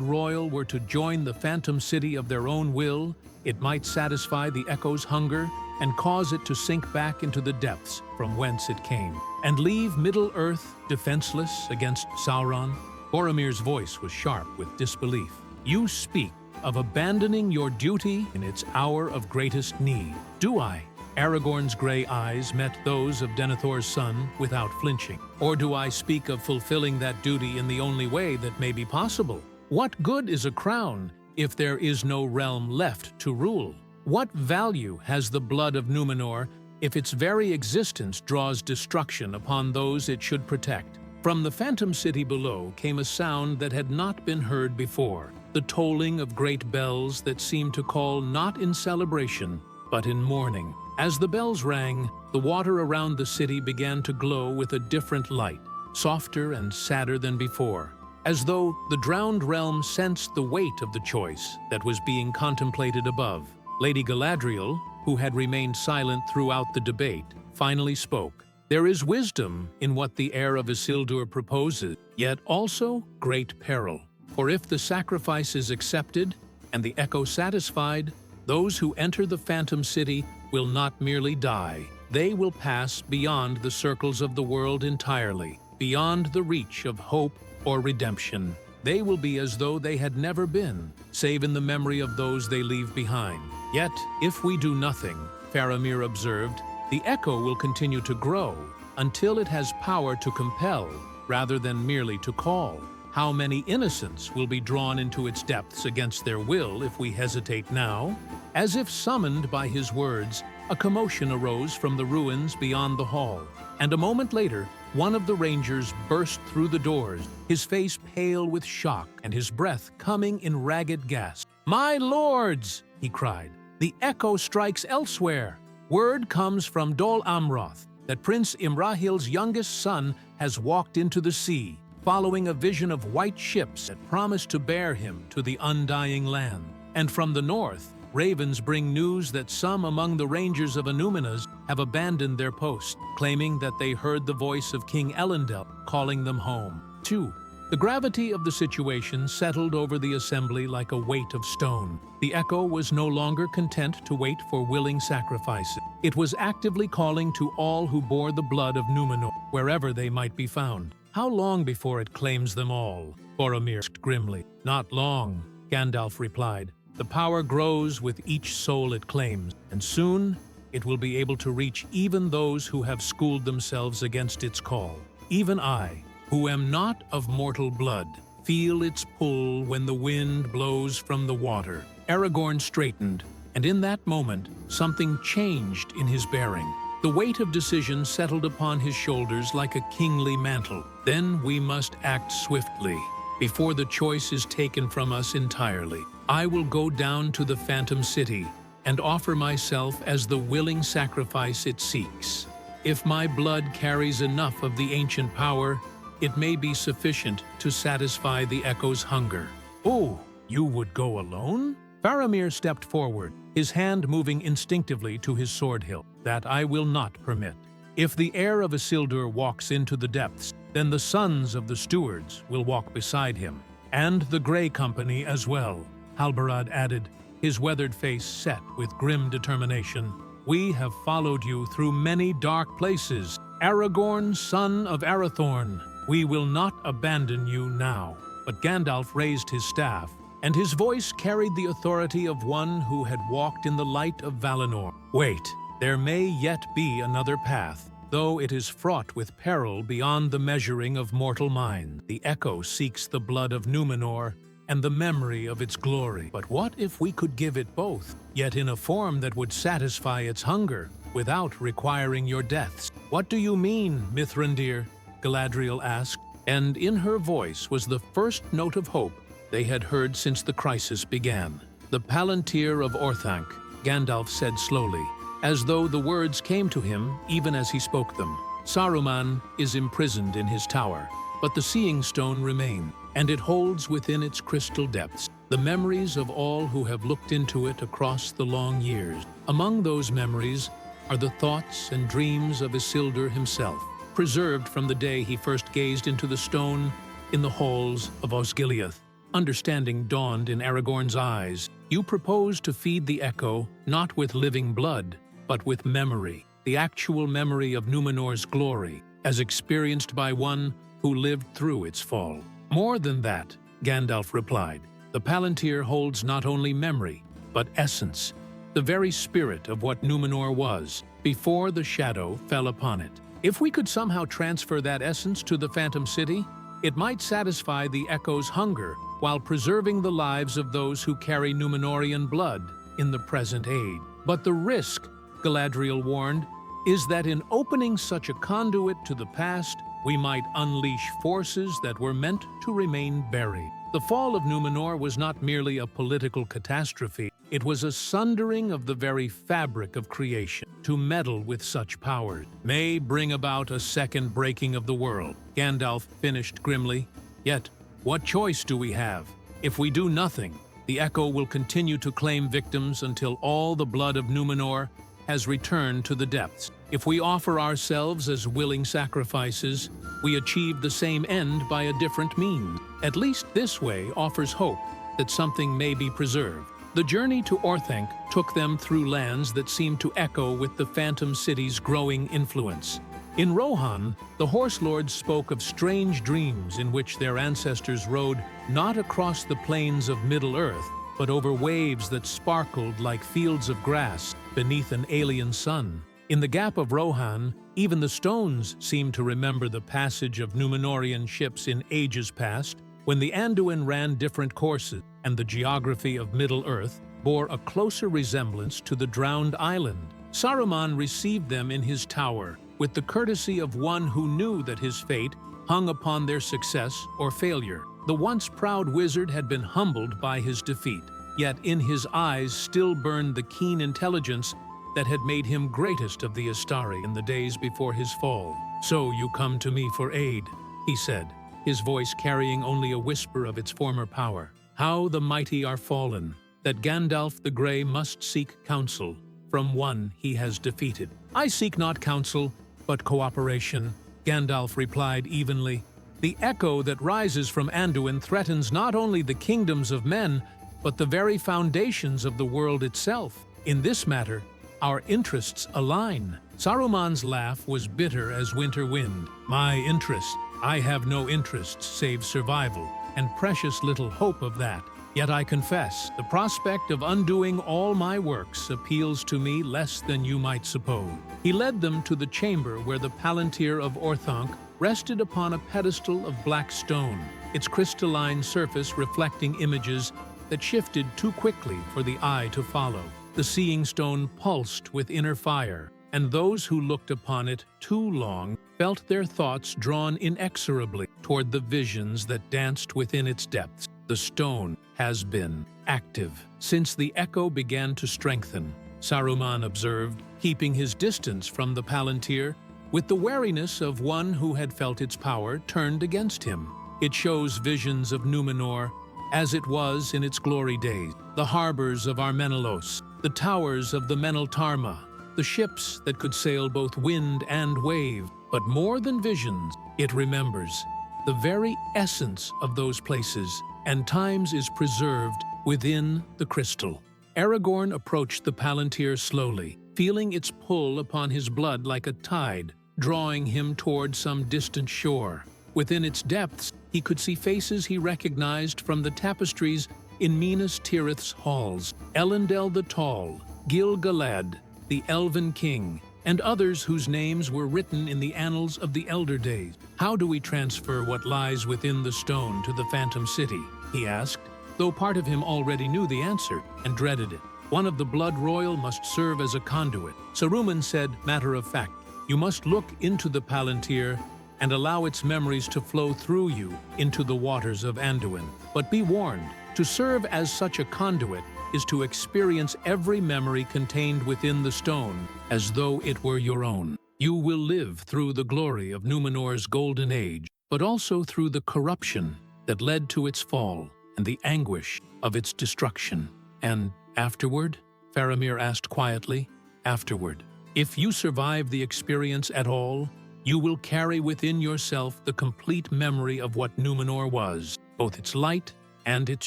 royal were to join the Phantom City of their own will, it might satisfy the echo's hunger and cause it to sink back into the depths from whence it came, and leave Middle-earth defenseless against Sauron." Boromir's voice was sharp with disbelief. "You speak of abandoning your duty in its hour of greatest need." "Do I?" Aragorn's gray eyes met those of Denethor's son without flinching. "Or do I speak of fulfilling that duty in the only way that may be possible? What good is a crown if there is no realm left to rule? What value has the blood of Númenor if its very existence draws destruction upon those it should protect?" From the Phantom City below came a sound that had not been heard before, the tolling of great bells that seemed to call not in celebration, but in mourning. As the bells rang, the water around the city began to glow with a different light, softer and sadder than before, as though the drowned realm sensed the weight of the choice that was being contemplated above. Lady Galadriel, who had remained silent throughout the debate, finally spoke. "There is wisdom in what the heir of Isildur proposes, yet also great peril. For if the sacrifice is accepted and the echo satisfied, those who enter the Phantom City will not merely die, they will pass beyond the circles of the world entirely, beyond the reach of hope or redemption. They will be as though they had never been, save in the memory of those they leave behind. Yet, if we do nothing," Faramir observed, "the echo will continue to grow until it has power to compel rather than merely to call. How many innocents will be drawn into its depths against their will if we hesitate now?" As if summoned by his words, a commotion arose from the ruins beyond the hall, and a moment later, one of the rangers burst through the doors, his face pale with shock and his breath coming in ragged gasps. "My lords!" he cried. "The echo strikes elsewhere. Word comes from Dol Amroth. that Prince Imrahil's youngest son has walked into the sea, following a vision of white ships that promise to bear him to the undying land. And from the north, ravens bring news that some among the rangers of Anuminas have abandoned their post, claiming that they heard the voice of King Elendil calling them home. 2. The gravity of the situation settled over the assembly like a weight of stone. The echo was no longer content to wait for willing sacrifices. It was actively calling to all who bore the blood of Numenor, wherever they might be found. How long before it claims them all? Boromir asked grimly. Not long, Gandalf replied. The power grows with each soul it claims, and soon it will be able to reach even those who have schooled themselves against its call. Even I, who am not of mortal blood, feel its pull when the wind blows from the water. Aragorn straightened, and in that moment, something changed in his bearing. The weight of decision settled upon his shoulders like a kingly mantle. Then we must act swiftly, before the choice is taken from us entirely. I will go down to the Phantom City and offer myself as the willing sacrifice it seeks. If my blood carries enough of the ancient power, it may be sufficient to satisfy the echo's hunger. Oh, you would go alone? Faramir stepped forward, his hand moving instinctively to his sword hilt. That I will not permit. If the heir of Isildur walks into the depths, then the sons of the stewards will walk beside him, and the Grey Company as well, Halbarad added, his weathered face set with grim determination. We have followed you through many dark places, Aragorn, son of Arathorn. We will not abandon you now. But Gandalf raised his staff, and his voice carried the authority of one who had walked in the light of Valinor. Wait, there may yet be another path, though it is fraught with peril beyond the measuring of mortal mind. The echo seeks the blood of Numenor and the memory of its glory. But what if we could give it both, yet in a form that would satisfy its hunger, without requiring your deaths? What do you mean, Mithrandir? Galadriel asked, and in her voice was the first note of hope they had heard since the crisis began. The Palantir of Orthanc, Gandalf said slowly, as though the words came to him even as he spoke them. Saruman is imprisoned in his tower, but the Seeing Stone remains, and it holds within its crystal depths the memories of all who have looked into it across the long years. Among those memories are the thoughts and dreams of Isildur himself, preserved from the day he first gazed into the stone in the halls of Osgiliath. Understanding dawned in Aragorn's eyes. You propose to feed the echo not with living blood, but with memory, the actual memory of Numenor's glory, as experienced by one who lived through its fall. More than that, Gandalf replied. The Palantir holds not only memory, but essence, the very spirit of what Numenor was, before the shadow fell upon it. If we could somehow transfer that essence to the Phantom City, it might satisfy the echo's hunger while preserving the lives of those who carry Númenórean blood in the present age. But the risk, Galadriel warned, is that in opening such a conduit to the past, we might unleash forces that were meant to remain buried. The fall of Númenor was not merely a political catastrophe, it was a sundering of the very fabric of creation. To meddle with such powers may bring about a second breaking of the world, Gandalf finished grimly. Yet, what choice do we have? If we do nothing, the echo will continue to claim victims until all the blood of Númenor has returned to the depths. If we offer ourselves as willing sacrifices, we achieve the same end by a different means. At least this way offers hope that something may be preserved. The journey to Orthanc took them through lands that seemed to echo with the Phantom City's growing influence. In Rohan, the Horse Lords spoke of strange dreams in which their ancestors rode not across the plains of Middle-earth, but over waves that sparkled like fields of grass beneath an alien sun. In the Gap of Rohan, even the stones seemed to remember the passage of Númenórean ships in ages past, when the Anduin ran different courses, and the geography of Middle-earth bore a closer resemblance to the drowned island. Saruman received them in his tower, with the courtesy of one who knew that his fate hung upon their success or failure. The once proud wizard had been humbled by his defeat, yet in his eyes still burned the keen intelligence that had made him greatest of the Astari in the days before his fall. "So you come to me for aid," he said, his voice carrying only a whisper of its former power. "How the mighty are fallen, that Gandalf the Grey must seek counsel from one he has defeated." "I seek not counsel, but cooperation," Gandalf replied evenly. "The echo that rises from Anduin threatens not only the kingdoms of men, but the very foundations of the world itself. In this matter, our interests align." Saruman's laugh was bitter as winter wind. "My interest? I have no interests save survival, and precious little hope of that. Yet I confess, the prospect of undoing all my works appeals to me less than you might suppose." He led them to the chamber where the Palantir of Orthanc rested upon a pedestal of black stone, its crystalline surface reflecting images that shifted too quickly for the eye to follow. The seeing stone pulsed with inner fire, and those who looked upon it too long felt their thoughts drawn inexorably toward the visions that danced within its depths. The stone has been active since the echo began to strengthen, Saruman observed, keeping his distance from the Palantir with the wariness of one who had felt its power turned against him. It shows visions of Numenor as it was in its glory days, the harbors of Armenelos, the towers of the Meneltarma, the ships that could sail both wind and wave. But more than visions, it remembers the very essence of those places, and times is preserved within the crystal. Aragorn approached the Palantir slowly, feeling its pull upon his blood like a tide, drawing him toward some distant shore. Within its depths, he could see faces he recognized from the tapestries in Minas Tirith's halls: Elendil the Tall, Gil-galad, the Elven King, and others whose names were written in the annals of the Elder Days. "How do we transfer what lies within the stone to the Phantom City?" he asked, though part of him already knew the answer and dreaded it. "One of the blood royal must serve as a conduit." Saruman said, matter of fact, "You must look into the Palantir and allow its memories to flow through you into the waters of Anduin. But be warned, to serve as such a conduit is to experience every memory contained within the stone as though it were your own. You will live through the glory of Numenor's golden age, but also through the corruption that led to its fall and the anguish of its destruction." "And afterward?" Faramir asked quietly. "Afterward. If you survive the experience at all, you will carry within yourself the complete memory of what Numenor was, both its light and its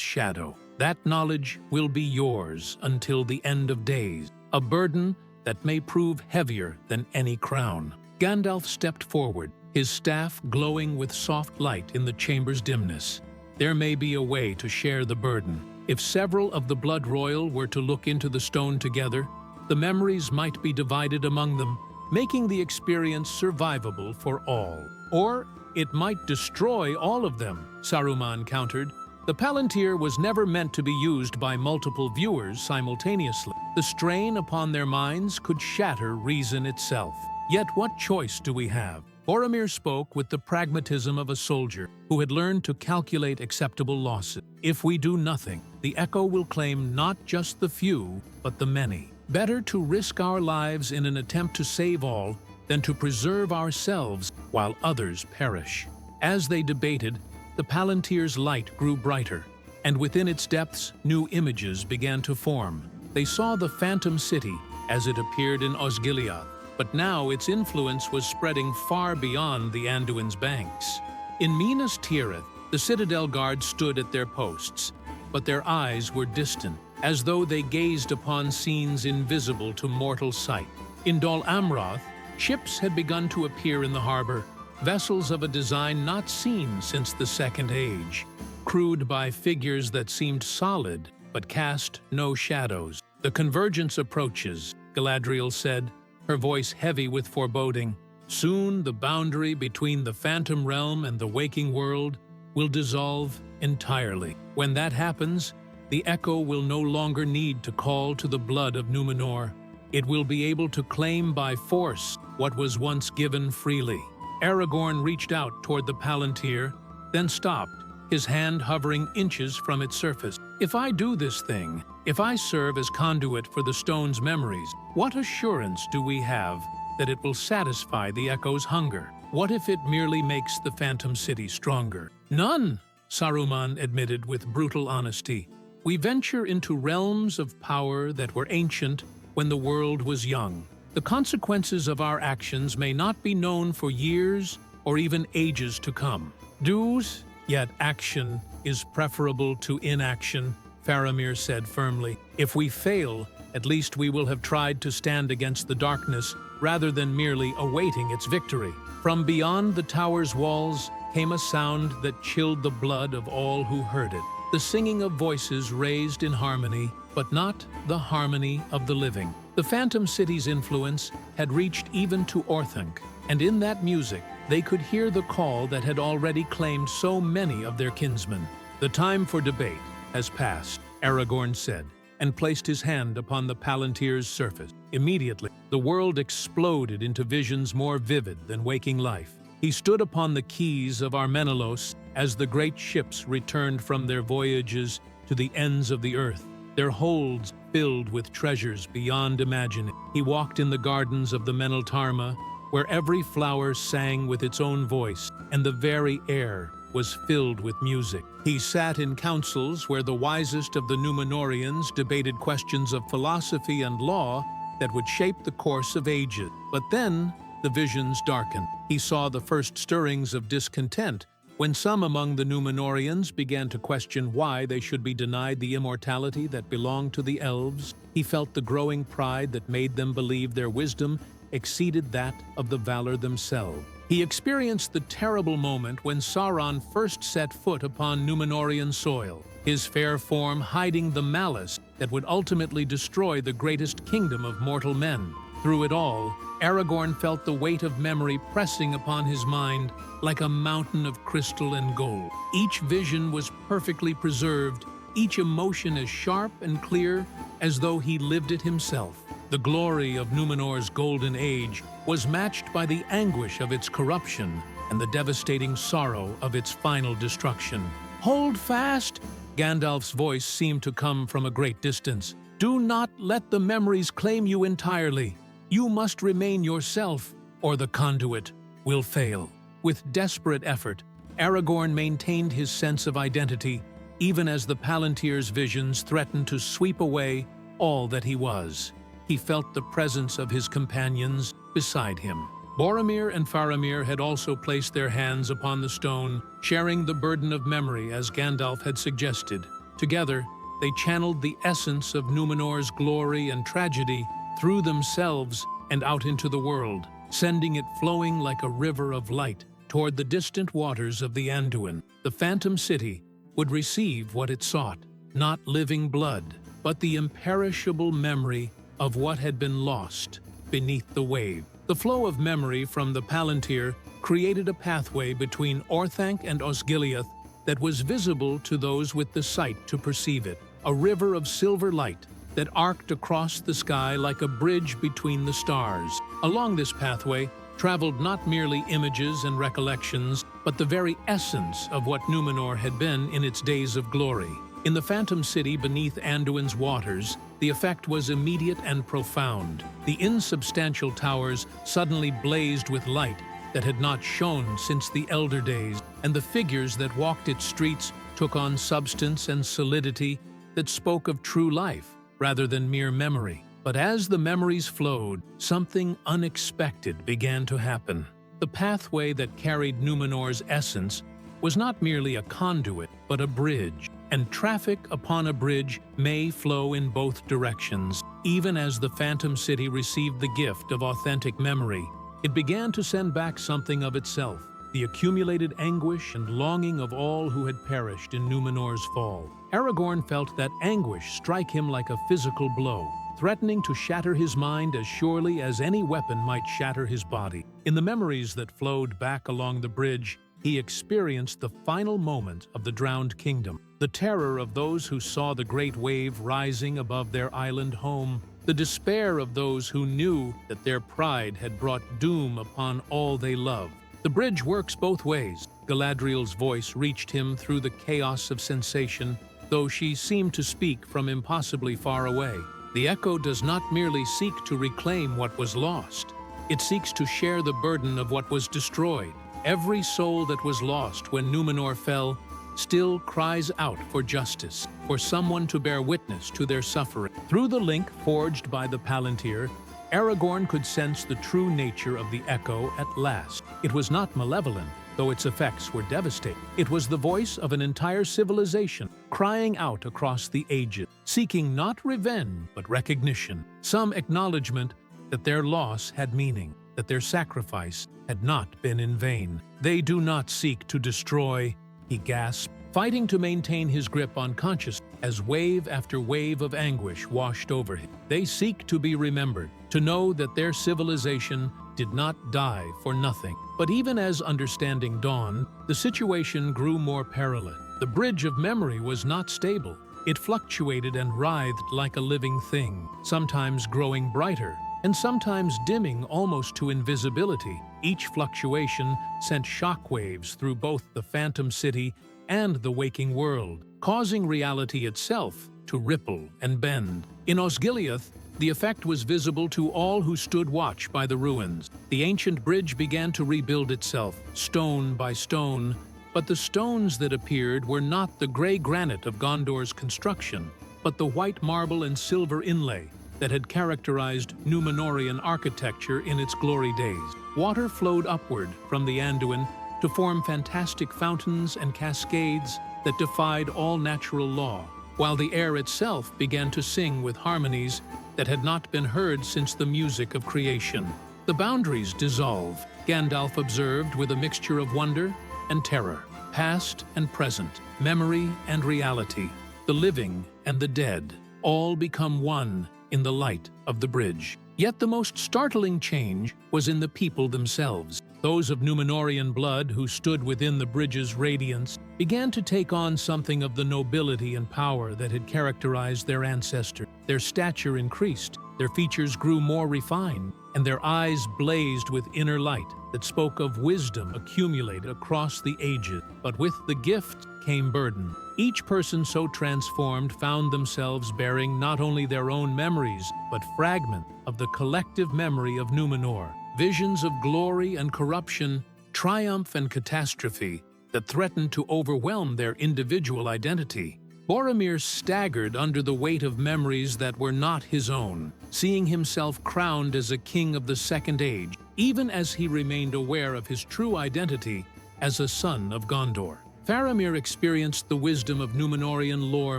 shadow. That knowledge will be yours until the end of days, a burden that may prove heavier than any crown." Gandalf stepped forward, his staff glowing with soft light in the chamber's dimness. "There may be a way to share the burden. If several of the Blood Royal were to look into the stone together, the memories might be divided among them, making the experience survivable for all. Or it might destroy all of them," Saruman countered. "The Palantir was never meant to be used by multiple viewers simultaneously. The strain upon their minds could shatter reason itself. Yet what choice do we have?" Boromir spoke with the pragmatism of a soldier who had learned to calculate acceptable losses. "If we do nothing, the echo will claim not just the few, but the many. Better to risk our lives in an attempt to save all than to preserve ourselves while others perish." As they debated, the Palantir's light grew brighter, and within its depths new images began to form. They saw the Phantom City as it appeared in Osgiliath, but now its influence was spreading far beyond the Anduin's banks. In Minas Tirith, the Citadel Guard stood at their posts, but their eyes were distant, as though they gazed upon scenes invisible to mortal sight. In Dol Amroth, ships had begun to appear in the harbor, vessels of a design not seen since the Second Age, crewed by figures that seemed solid but cast no shadows. "The convergence approaches," Galadriel said, her voice heavy with foreboding. "Soon the boundary between the Phantom Realm and the waking world will dissolve entirely. When that happens, the Echo will no longer need to call to the blood of Numenor. It will be able to claim by force what was once given freely." Aragorn reached out toward the Palantir, then stopped, his hand hovering inches from its surface. If I do this thing, if I serve as conduit for the stone's memories, what assurance do we have that it will satisfy the echo's hunger? What if it merely makes the Phantom City stronger? None, Saruman admitted with brutal honesty. We venture into realms of power that were ancient when the world was young. The consequences of our actions may not be known for years or even ages to come. Dues, yet action is preferable to inaction, Faramir said firmly. If we fail, at least we will have tried to stand against the darkness rather than merely awaiting its victory. From beyond the tower's walls came a sound that chilled the blood of all who heard it. The singing of voices raised in harmony, but not the harmony of the living. The Phantom City's influence had reached even to Orthanc, and in that music they could hear the call that had already claimed so many of their kinsmen. The time for debate has passed, Aragorn said, and placed his hand upon the Palantir's surface. Immediately, the world exploded into visions more vivid than waking life. He stood upon the quays of Armenelos as the great ships returned from their voyages to the ends of the earth, their holds filled with treasures beyond imagining. He walked in the gardens of the Meneltarma, where every flower sang with its own voice, and the very air was filled with music. He sat in councils where the wisest of the Númenóreans debated questions of philosophy and law that would shape the course of ages. But then the visions darkened. He saw the first stirrings of discontent when some among the Númenóreans began to question why they should be denied the immortality that belonged to the elves. He felt the growing pride that made them believe their wisdom exceeded that of the Valar themselves. He experienced the terrible moment when Sauron first set foot upon Númenórean soil, his fair form hiding the malice that would ultimately destroy the greatest kingdom of mortal men. Through it all, Aragorn felt the weight of memory pressing upon his mind like a mountain of crystal and gold. Each vision was perfectly preserved, each emotion as sharp and clear as though he lived it himself. The glory of Númenor's golden age was matched by the anguish of its corruption and the devastating sorrow of its final destruction. "Hold fast!" Gandalf's voice seemed to come from a great distance. "Do not let the memories claim you entirely. You must remain yourself, or the conduit will fail." With desperate effort, Aragorn maintained his sense of identity, even as the Palantir's visions threatened to sweep away all that he was. He felt the presence of his companions beside him. Boromir and Faramir had also placed their hands upon the stone, sharing the burden of memory as Gandalf had suggested. Together, they channeled the essence of Númenor's glory and tragedy through themselves and out into the world, sending it flowing like a river of light toward the distant waters of the Anduin. The Phantom City would receive what it sought, not living blood, but the imperishable memory of what had been lost beneath the wave. The flow of memory from the Palantir created a pathway between Orthanc and Osgiliath that was visible to those with the sight to perceive it, a river of silver light that arced across the sky like a bridge between the stars. Along this pathway traveled not merely images and recollections, but the very essence of what Númenor had been in its days of glory. In the Phantom City beneath Anduin's waters, the effect was immediate and profound. The insubstantial towers suddenly blazed with light that had not shone since the Elder Days, and the figures that walked its streets took on substance and solidity that spoke of true life rather than mere memory. But as the memories flowed, something unexpected began to happen. The pathway that carried Númenor's essence was not merely a conduit, but a bridge. And traffic upon a bridge may flow in both directions. Even as the Phantom City received the gift of authentic memory, it began to send back something of itself, the accumulated anguish and longing of all who had perished in Númenor's fall. Aragorn felt that anguish strike him like a physical blow, threatening to shatter his mind as surely as any weapon might shatter his body. In the memories that flowed back along the bridge, he experienced the final moment of the drowned kingdom, the terror of those who saw the great wave rising above their island home, the despair of those who knew that their pride had brought doom upon all they loved. The bridge works both ways. Galadriel's voice reached him through the chaos of sensation, though she seemed to speak from impossibly far away. The echo does not merely seek to reclaim what was lost. It seeks to share the burden of what was destroyed. Every soul that was lost when Numenor fell still cries out for justice, for someone to bear witness to their suffering. Through the link forged by the Palantir, Aragorn could sense the true nature of the echo at last. It was not malevolent, though its effects were devastating. It was the voice of an entire civilization, crying out across the ages, seeking not revenge, but recognition, some acknowledgement that their loss had meaning, that their sacrifice had not been in vain. They do not seek to destroy, he gasped, fighting to maintain his grip on consciousness as wave after wave of anguish washed over him. They seek to be remembered, to know that their civilization did not die for nothing. But even as understanding dawned, the situation grew more perilous. The bridge of memory was not stable. It fluctuated and writhed like a living thing, sometimes growing brighter, and sometimes dimming almost to invisibility. Each fluctuation sent shockwaves through both the Phantom City and the waking world, causing reality itself to ripple and bend. In Osgiliath, the effect was visible to all who stood watch by the ruins. The ancient bridge began to rebuild itself, stone by stone, but the stones that appeared were not the gray granite of Gondor's construction, but the white marble and silver inlay that had characterized Númenórean architecture in its glory days. Water flowed upward from the Anduin to form fantastic fountains and cascades that defied all natural law, while the air itself began to sing with harmonies that had not been heard since the music of creation. The boundaries dissolve, Gandalf observed with a mixture of wonder and terror, past and present, memory and reality, the living and the dead, all become one in the light of the bridge. Yet the most startling change was in the people themselves. Those of Númenórean blood who stood within the bridge's radiance began to take on something of the nobility and power that had characterized their ancestors. Their stature increased, their features grew more refined, and their eyes blazed with inner light that spoke of wisdom accumulated across the ages. But with the gift came burden. Each person so transformed found themselves bearing not only their own memories, but fragments of the collective memory of Númenor, visions of glory and corruption, triumph and catastrophe that threatened to overwhelm their individual identity. Boromir staggered under the weight of memories that were not his own, seeing himself crowned as a king of the Second Age, even as he remained aware of his true identity as a son of Gondor. Faramir experienced the wisdom of Númenórean lore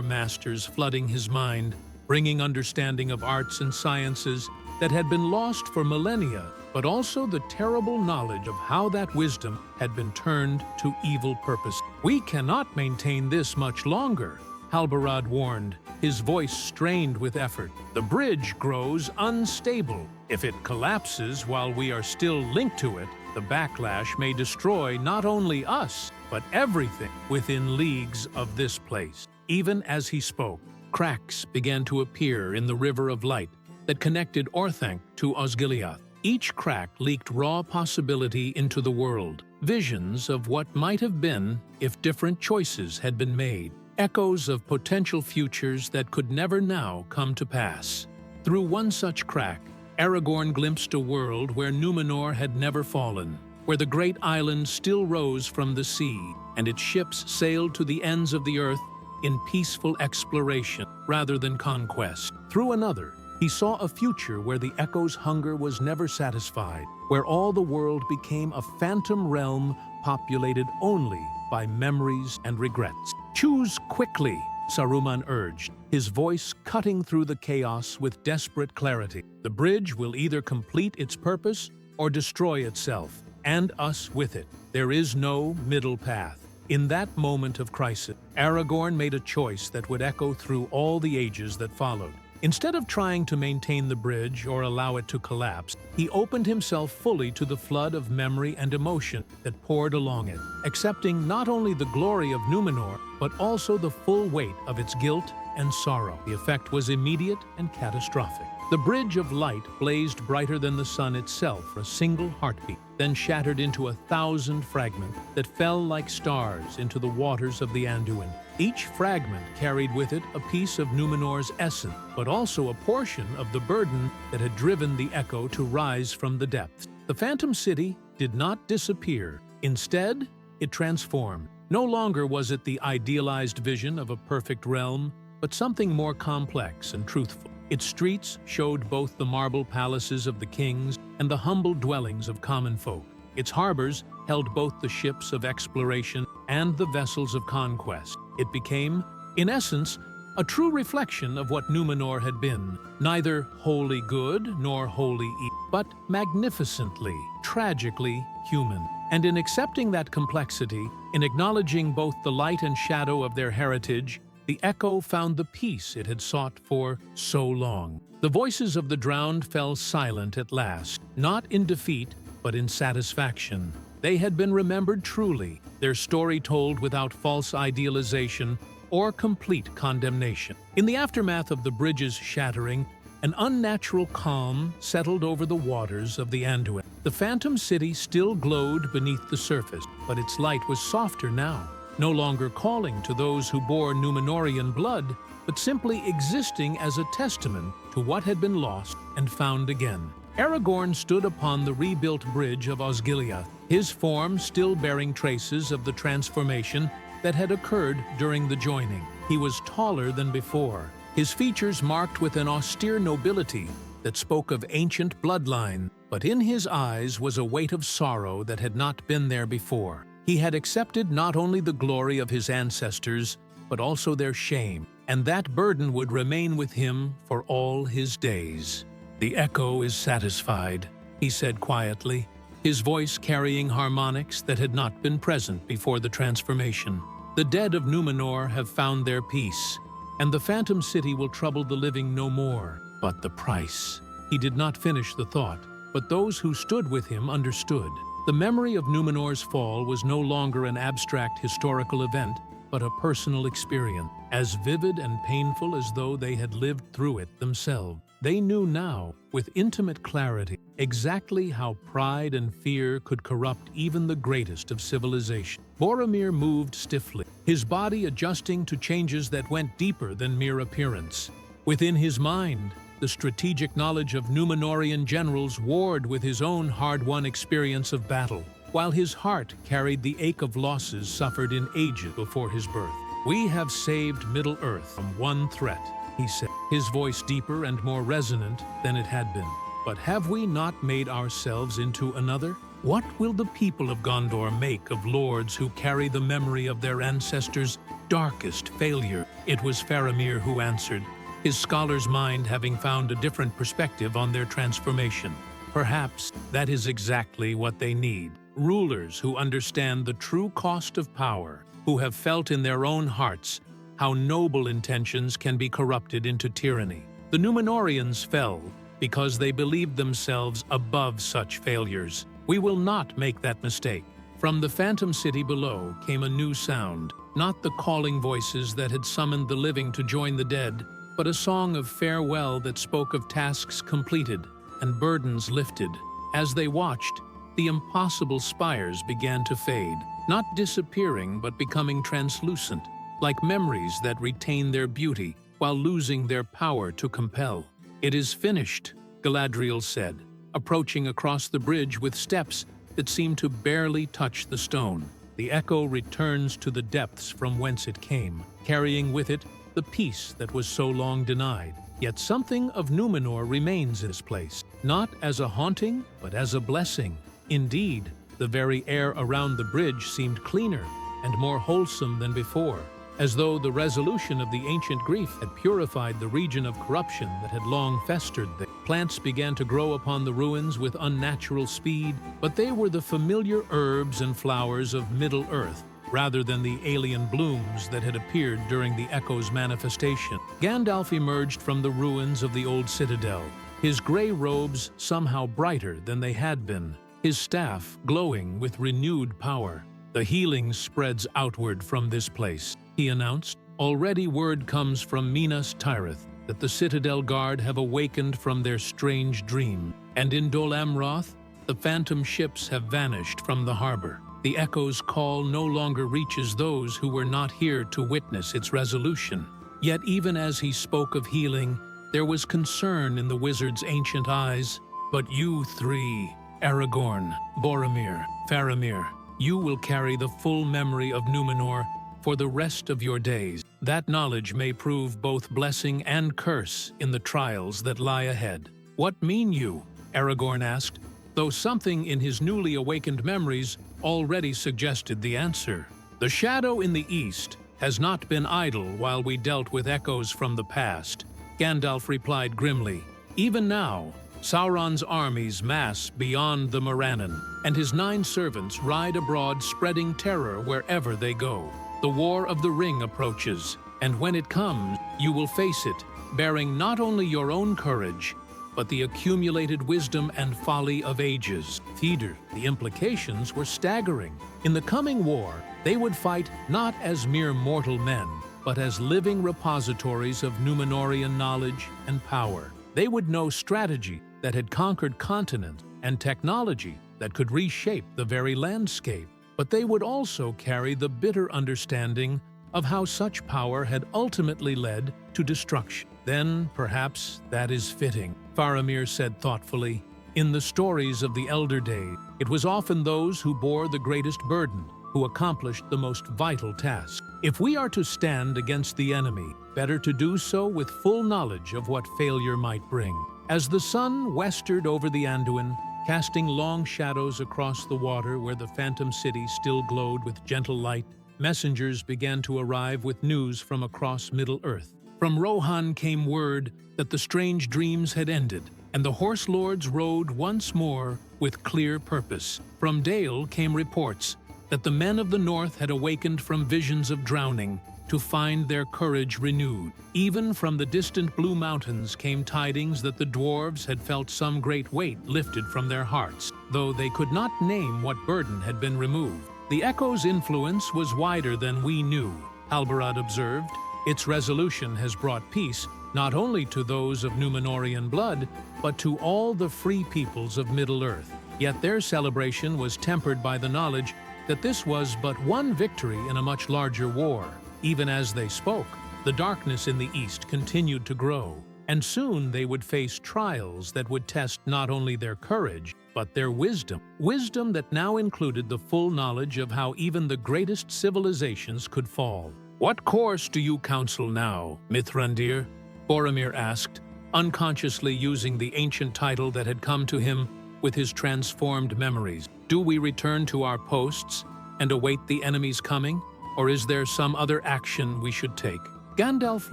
masters flooding his mind, bringing understanding of arts and sciences that had been lost for millennia, but also the terrible knowledge of how that wisdom had been turned to evil purpose. "We cannot maintain this much longer," Halbarad warned, his voice strained with effort. "The bridge grows unstable. If it collapses while we are still linked to it, the backlash may destroy not only us, but everything within leagues of this place." Even as he spoke, cracks began to appear in the river of light that connected Orthanc to Osgiliath. Each crack leaked raw possibility into the world, visions of what might have been if different choices had been made, echoes of potential futures that could never now come to pass. Through one such crack, Aragorn glimpsed a world where Númenor had never fallen, where the great island still rose from the sea, and its ships sailed to the ends of the earth in peaceful exploration rather than conquest. Through another, he saw a future where the echo's hunger was never satisfied, where all the world became a phantom realm populated only by memories and regrets. "Choose quickly," Saruman urged, his voice cutting through the chaos with desperate clarity. "The bridge will either complete its purpose or destroy itself, and us with it. There is no middle path." In that moment of crisis, Aragorn made a choice that would echo through all the ages that followed. Instead of trying to maintain the bridge or allow it to collapse, he opened himself fully to the flood of memory and emotion that poured along it, accepting not only the glory of Númenor, but also the full weight of its guilt and sorrow. The effect was immediate and catastrophic. The bridge of light blazed brighter than the sun itself for a single heartbeat, then shattered into 1,000 fragments that fell like stars into the waters of the Anduin. Each fragment carried with it a piece of Numenor's essence, but also a portion of the burden that had driven the echo to rise from the depths. The Phantom City did not disappear. Instead, it transformed. No longer was it the idealized vision of a perfect realm, but something more complex and truthful. Its streets showed both the marble palaces of the kings and the humble dwellings of common folk. Its harbors held both the ships of exploration and the vessels of conquest. It became, in essence, a true reflection of what Numenor had been, neither wholly good nor wholly evil, but magnificently, tragically human. And in accepting that complexity, in acknowledging both the light and shadow of their heritage, the echo found the peace it had sought for so long. The voices of the drowned fell silent at last, not in defeat, but in satisfaction. They had been remembered truly, their story told without false idealization or complete condemnation. In the aftermath of the bridge's shattering, an unnatural calm settled over the waters of the Anduin. The Phantom City still glowed beneath the surface, but its light was softer now, no longer calling to those who bore Numenorian blood, but simply existing as a testament to what had been lost and found again. Aragorn stood upon the rebuilt bridge of Osgiliath, his form still bearing traces of the transformation that had occurred during the joining. He was taller than before, his features marked with an austere nobility that spoke of ancient bloodline, but in his eyes was a weight of sorrow that had not been there before. He had accepted not only the glory of his ancestors, but also their shame, and that burden would remain with him for all his days. "The echo is satisfied," he said quietly, his voice carrying harmonics that had not been present before the transformation. "The dead of Numenor have found their peace, and the Phantom City will trouble the living no more. But the price—" He did not finish the thought, but those who stood with him understood. The memory of Numenor's fall was no longer an abstract historical event, but a personal experience, as vivid and painful as though they had lived through it themselves. They knew now, with intimate clarity, exactly how pride and fear could corrupt even the greatest of civilization. Boromir moved stiffly, his body adjusting to changes that went deeper than mere appearance. Within his mind, the strategic knowledge of Numenorian generals warred with his own hard-won experience of battle, while his heart carried the ache of losses suffered in ages before his birth. "We have saved Middle-earth from one threat," he said, his voice deeper and more resonant than it had been. "But have we not made ourselves into another? What will the people of Gondor make of lords who carry the memory of their ancestors' darkest failure?" It was Faramir who answered, his scholar's mind having found a different perspective on their transformation. "Perhaps that is exactly what they need. Rulers who understand the true cost of power, who have felt in their own hearts how noble intentions can be corrupted into tyranny. The Numenorians fell because they believed themselves above such failures. We will not make that mistake." From the Phantom City below came a new sound, not the calling voices that had summoned the living to join the dead, but a song of farewell that spoke of tasks completed and burdens lifted. As they watched, the impossible spires began to fade, not disappearing but becoming translucent, like memories that retain their beauty while losing their power to compel. "It is finished," Galadriel said, approaching across the bridge with steps that seemed to barely touch the stone. The echo returns to the depths from whence it came, carrying with it the peace that was so long denied. Yet something of Numenor remains in this place, not as a haunting, but as a blessing. Indeed, the very air around the bridge seemed cleaner and more wholesome than before, as though the resolution of the ancient grief had purified the region of corruption that had long festered there. Plants began to grow upon the ruins with unnatural speed, but they were the familiar herbs and flowers of Middle-earth, rather than the alien blooms that had appeared during the Echo's manifestation. Gandalf emerged from the ruins of the old citadel, his gray robes somehow brighter than they had been, his staff glowing with renewed power. "The healing spreads outward from this place," he announced. "Already word comes from Minas Tirith that the Citadel Guard have awakened from their strange dream, and in Dol Amroth, the phantom ships have vanished from the harbor." The echo's call no longer reaches those who were not here to witness its resolution. Yet even as he spoke of healing, there was concern in the wizard's ancient eyes. But you three, Aragorn, Boromir, Faramir, you will carry the full memory of Numenor for the rest of your days. That knowledge may prove both blessing and curse in the trials that lie ahead. What mean you? Aragorn asked, though something in his newly awakened memories already suggested the answer. The shadow in the east has not been idle while we dealt with echoes from the past, Gandalf replied grimly. Even now, Sauron's armies mass beyond the Morannon, and his 9 servants ride abroad spreading terror wherever they go. The War of the Ring approaches, and when it comes, you will face it, bearing not only your own courage, but the accumulated wisdom and folly of ages. Theater, the implications were staggering. In the coming war, they would fight not as mere mortal men, but as living repositories of Númenórean knowledge and power. They would know strategy that had conquered continents and technology that could reshape the very landscape. But they would also carry the bitter understanding of how such power had ultimately led to destruction. Then, perhaps, that is fitting, Faramir said thoughtfully. In the stories of the elder days, it was often those who bore the greatest burden who accomplished the most vital task. If we are to stand against the enemy, better to do so with full knowledge of what failure might bring. As the sun westered over the Anduin, casting long shadows across the water where the phantom city still glowed with gentle light, messengers began to arrive with news from across Middle-earth. From Rohan came word that the strange dreams had ended, and the horse lords rode once more with clear purpose. From Dale came reports that the men of the north had awakened from visions of drowning to find their courage renewed. Even from the distant Blue Mountains came tidings that the dwarves had felt some great weight lifted from their hearts, though they could not name what burden had been removed. The echo's influence was wider than we knew, Halbarad observed. Its resolution has brought peace not only to those of Númenórean blood, but to all the free peoples of Middle-earth. Yet their celebration was tempered by the knowledge that this was but one victory in a much larger war. Even as they spoke, the darkness in the east continued to grow, and soon they would face trials that would test not only their courage, but their wisdom. Wisdom that now included the full knowledge of how even the greatest civilizations could fall. "What course do you counsel now, Mithrandir?" Boromir asked, unconsciously using the ancient title that had come to him with his transformed memories. "Do we return to our posts and await the enemy's coming? Or is there some other action we should take?" Gandalf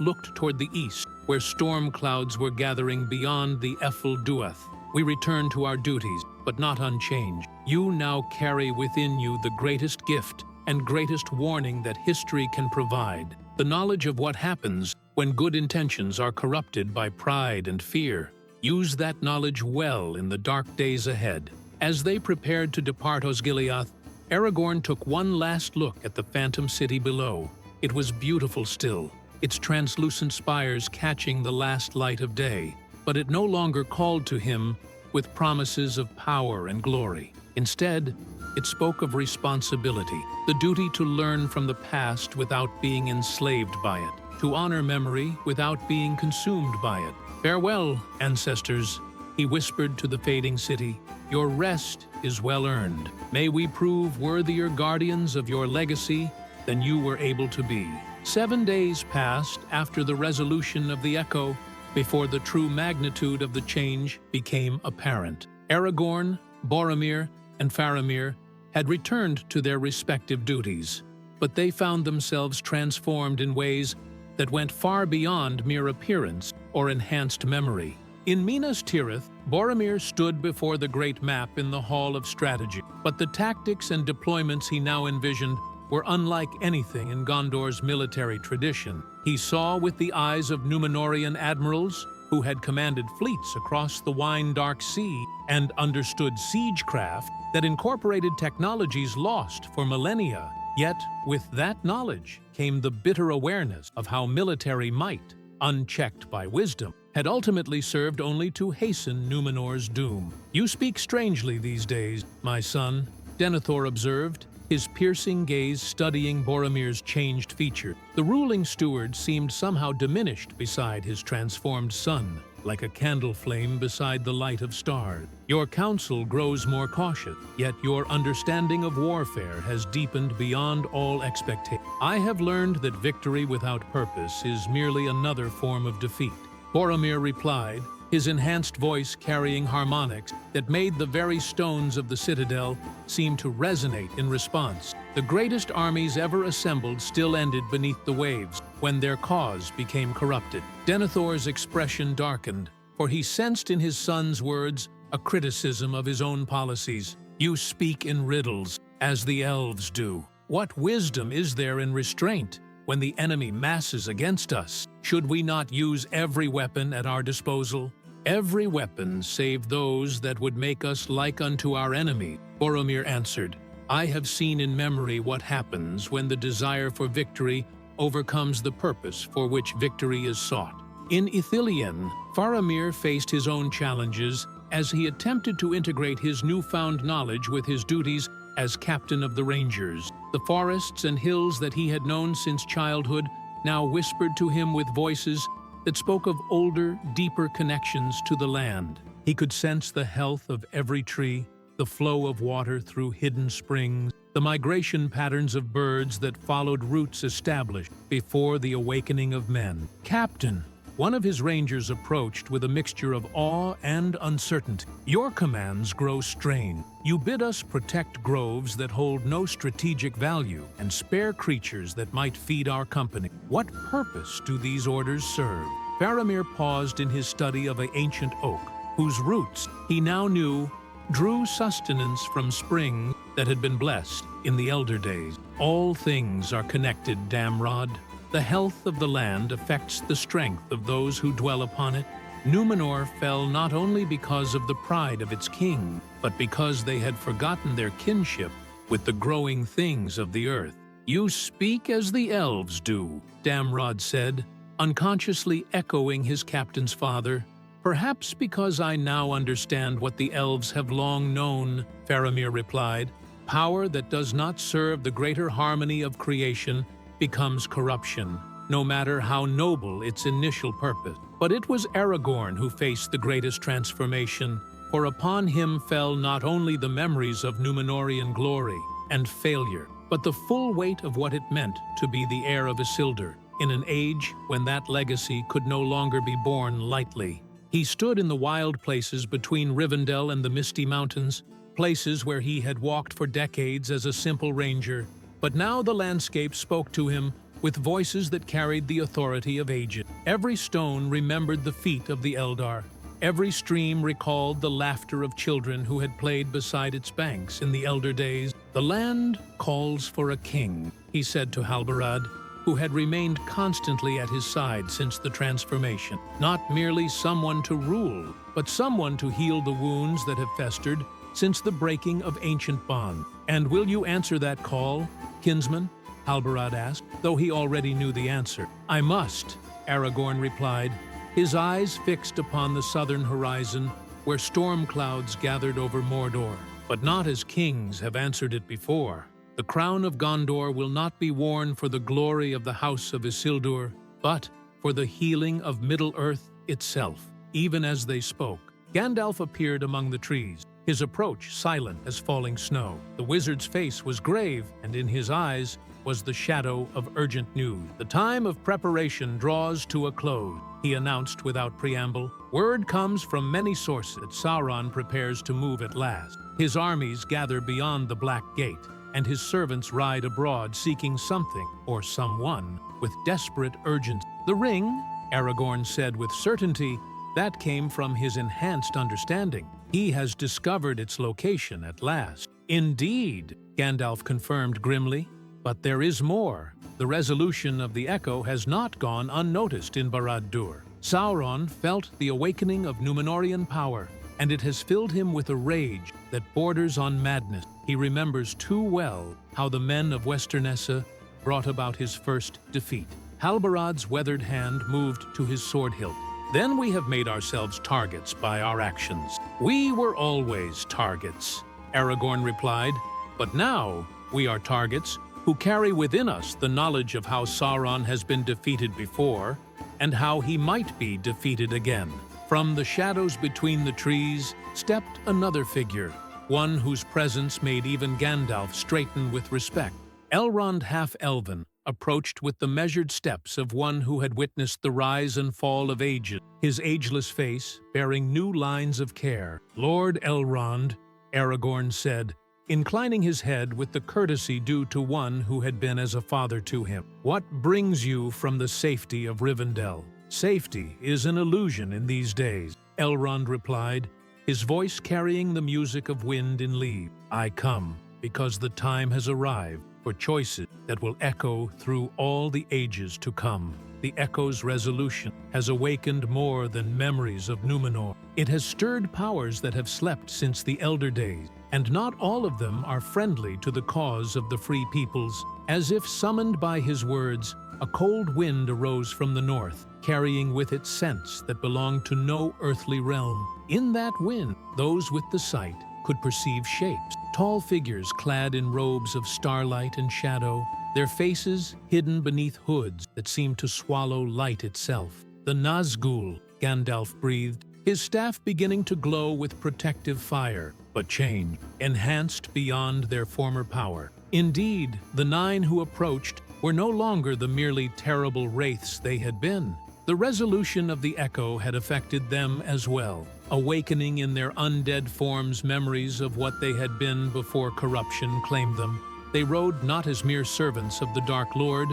looked toward the east, where storm clouds were gathering beyond the Ephel Duath. "We return to our duties, but not unchanged. You now carry within you the greatest gift and greatest warning that history can provide, the knowledge of what happens when good intentions are corrupted by pride and fear. Use that knowledge well in the dark days ahead." As they prepared to depart Osgiliath, Aragorn took one last look at the phantom city below. It was beautiful still, its translucent spires catching the last light of day, but it no longer called to him with promises of power and glory. Instead, it spoke of responsibility, the duty to learn from the past without being enslaved by it, to honor memory without being consumed by it. "Farewell, ancestors," he whispered to the fading city. "Your rest is well earned. May we prove worthier guardians of your legacy than you were able to be." 7 days passed after the resolution of the Echo before the true magnitude of the change became apparent. Aragorn, Boromir, and Faramir had returned to their respective duties, but they found themselves transformed in ways that went far beyond mere appearance or enhanced memory. In Minas Tirith, Boromir stood before the great map in the Hall of Strategy, but the tactics and deployments he now envisioned were unlike anything in Gondor's military tradition. He saw with the eyes of Númenórean admirals who had commanded fleets across the wine-dark sea and understood siegecraft that incorporated technologies lost for millennia. Yet, with that knowledge came the bitter awareness of how military might, unchecked by wisdom, had ultimately served only to hasten Númenor's doom. "You speak strangely these days, my son," Denethor observed, his piercing gaze studying Boromir's changed feature. The ruling steward seemed somehow diminished beside his transformed son, like a candle flame beside the light of stars. Your counsel grows more cautious, yet your understanding of warfare has deepened beyond all expectation. I have learned that victory without purpose is merely another form of defeat. Boromir replied, his enhanced voice carrying harmonics that made the very stones of the citadel seem to resonate in response. The greatest armies ever assembled still ended beneath the waves when their cause became corrupted. Denethor's expression darkened, for he sensed in his son's words a criticism of his own policies. You speak in riddles, as the elves do. What wisdom is there in restraint when the enemy masses against us? Should we not use every weapon at our disposal? Every weapon save those that would make us like unto our enemy, Boromir answered. I have seen in memory what happens when the desire for victory overcomes the purpose for which victory is sought. In Ithilien, Faramir faced his own challenges as he attempted to integrate his newfound knowledge with his duties as captain of the Rangers. The forests and hills that he had known since childhood now whispered to him with voices that spoke of older, deeper connections to the land. He could sense the health of every tree, the flow of water through hidden springs, the migration patterns of birds that followed routes established before the awakening of men. Captain, one of his rangers approached with a mixture of awe and uncertainty. Your commands grow strange. You bid us protect groves that hold no strategic value and spare creatures that might feed our company. What purpose do these orders serve? Faramir paused in his study of an ancient oak, whose roots, he now knew, drew sustenance from springs that had been blessed in the elder days. All things are connected, Damrod. The health of the land affects the strength of those who dwell upon it. Númenor fell not only because of the pride of its king, but because they had forgotten their kinship with the growing things of the earth. You speak as the elves do, Damrod said, unconsciously echoing his captain's father. Perhaps because I now understand what the elves have long known, Faramir replied. Power that does not serve the greater harmony of creation becomes corruption, no matter how noble its initial purpose. But it was Aragorn who faced the greatest transformation, for upon him fell not only the memories of Númenorian glory and failure, but the full weight of what it meant to be the heir of Isildur, in an age when that legacy could no longer be borne lightly. He stood in the wild places between Rivendell and the Misty Mountains, places where he had walked for decades as a simple ranger. But now the landscape spoke to him with voices that carried the authority of ages. Every stone remembered the feet of the Eldar. Every stream recalled the laughter of children who had played beside its banks in the elder days. The land calls for a king, he said to Halbarad, who had remained constantly at his side since the transformation. Not merely someone to rule, but someone to heal the wounds that have festered since the breaking of ancient bonds. And will you answer that call, kinsman? Halbarad asked, though he already knew the answer. I must, Aragorn replied, his eyes fixed upon the southern horizon where storm clouds gathered over Mordor. But not as kings have answered it before. The crown of Gondor will not be worn for the glory of the house of Isildur, but for the healing of Middle-earth itself. Even as they spoke, Gandalf appeared among the trees, his approach silent as falling snow. The wizard's face was grave, and in his eyes was the shadow of urgent news. The time of preparation draws to a close, he announced without preamble. Word comes from many sources that Sauron prepares to move at last. His armies gather beyond the Black Gate, and his servants ride abroad seeking something or someone with desperate urgency. The ring, Aragorn said with certainty, that came from his enhanced understanding. He has discovered its location at last. Indeed, Gandalf confirmed grimly. But there is more. The resolution of the Echo has not gone unnoticed in Barad-dûr. Sauron felt the awakening of Númenorian power, and it has filled him with a rage that borders on madness. He remembers too well how the men of Westernessa brought about his first defeat. Halbarad's weathered hand moved to his sword hilt. Then we have made ourselves targets by our actions. We were always targets, Aragorn replied, but now We are targets who carry within us the knowledge of how Sauron has been defeated before and how he might be defeated again. From the shadows between the trees stepped another figure, one whose presence made even Gandalf straighten with respect. Elrond, half-elven, approached with the measured steps of one who had witnessed the rise and fall of ages, his ageless face bearing new lines of care. "Lord Elrond," Aragorn said, inclining his head with the courtesy due to one who had been as a father to him. "What brings you from the safety of Rivendell?" "Safety is an illusion in these days," Elrond replied, his voice carrying the music of wind in leaves. "I come because the time has arrived for choices that will echo through all the ages to come. The Echo's resolution has awakened more than memories of Númenor. It has stirred powers that have slept since the Elder Days, and not all of them are friendly to the cause of the Free Peoples." As if summoned by his words, a cold wind arose from the north, carrying with it scents that belonged to no earthly realm. In that wind, those with the sight could perceive shapes, tall figures clad in robes of starlight and shadow, their faces hidden beneath hoods that seemed to swallow light itself. "The Nazgûl," Gandalf breathed, his staff beginning to glow with protective fire, but changed, enhanced beyond their former power. Indeed, the 9 who approached were no longer the merely terrible wraiths they had been. The resolution of the Echo had affected them as well, awakening in their undead forms memories of what they had been before corruption claimed them. They rode not as mere servants of the Dark Lord,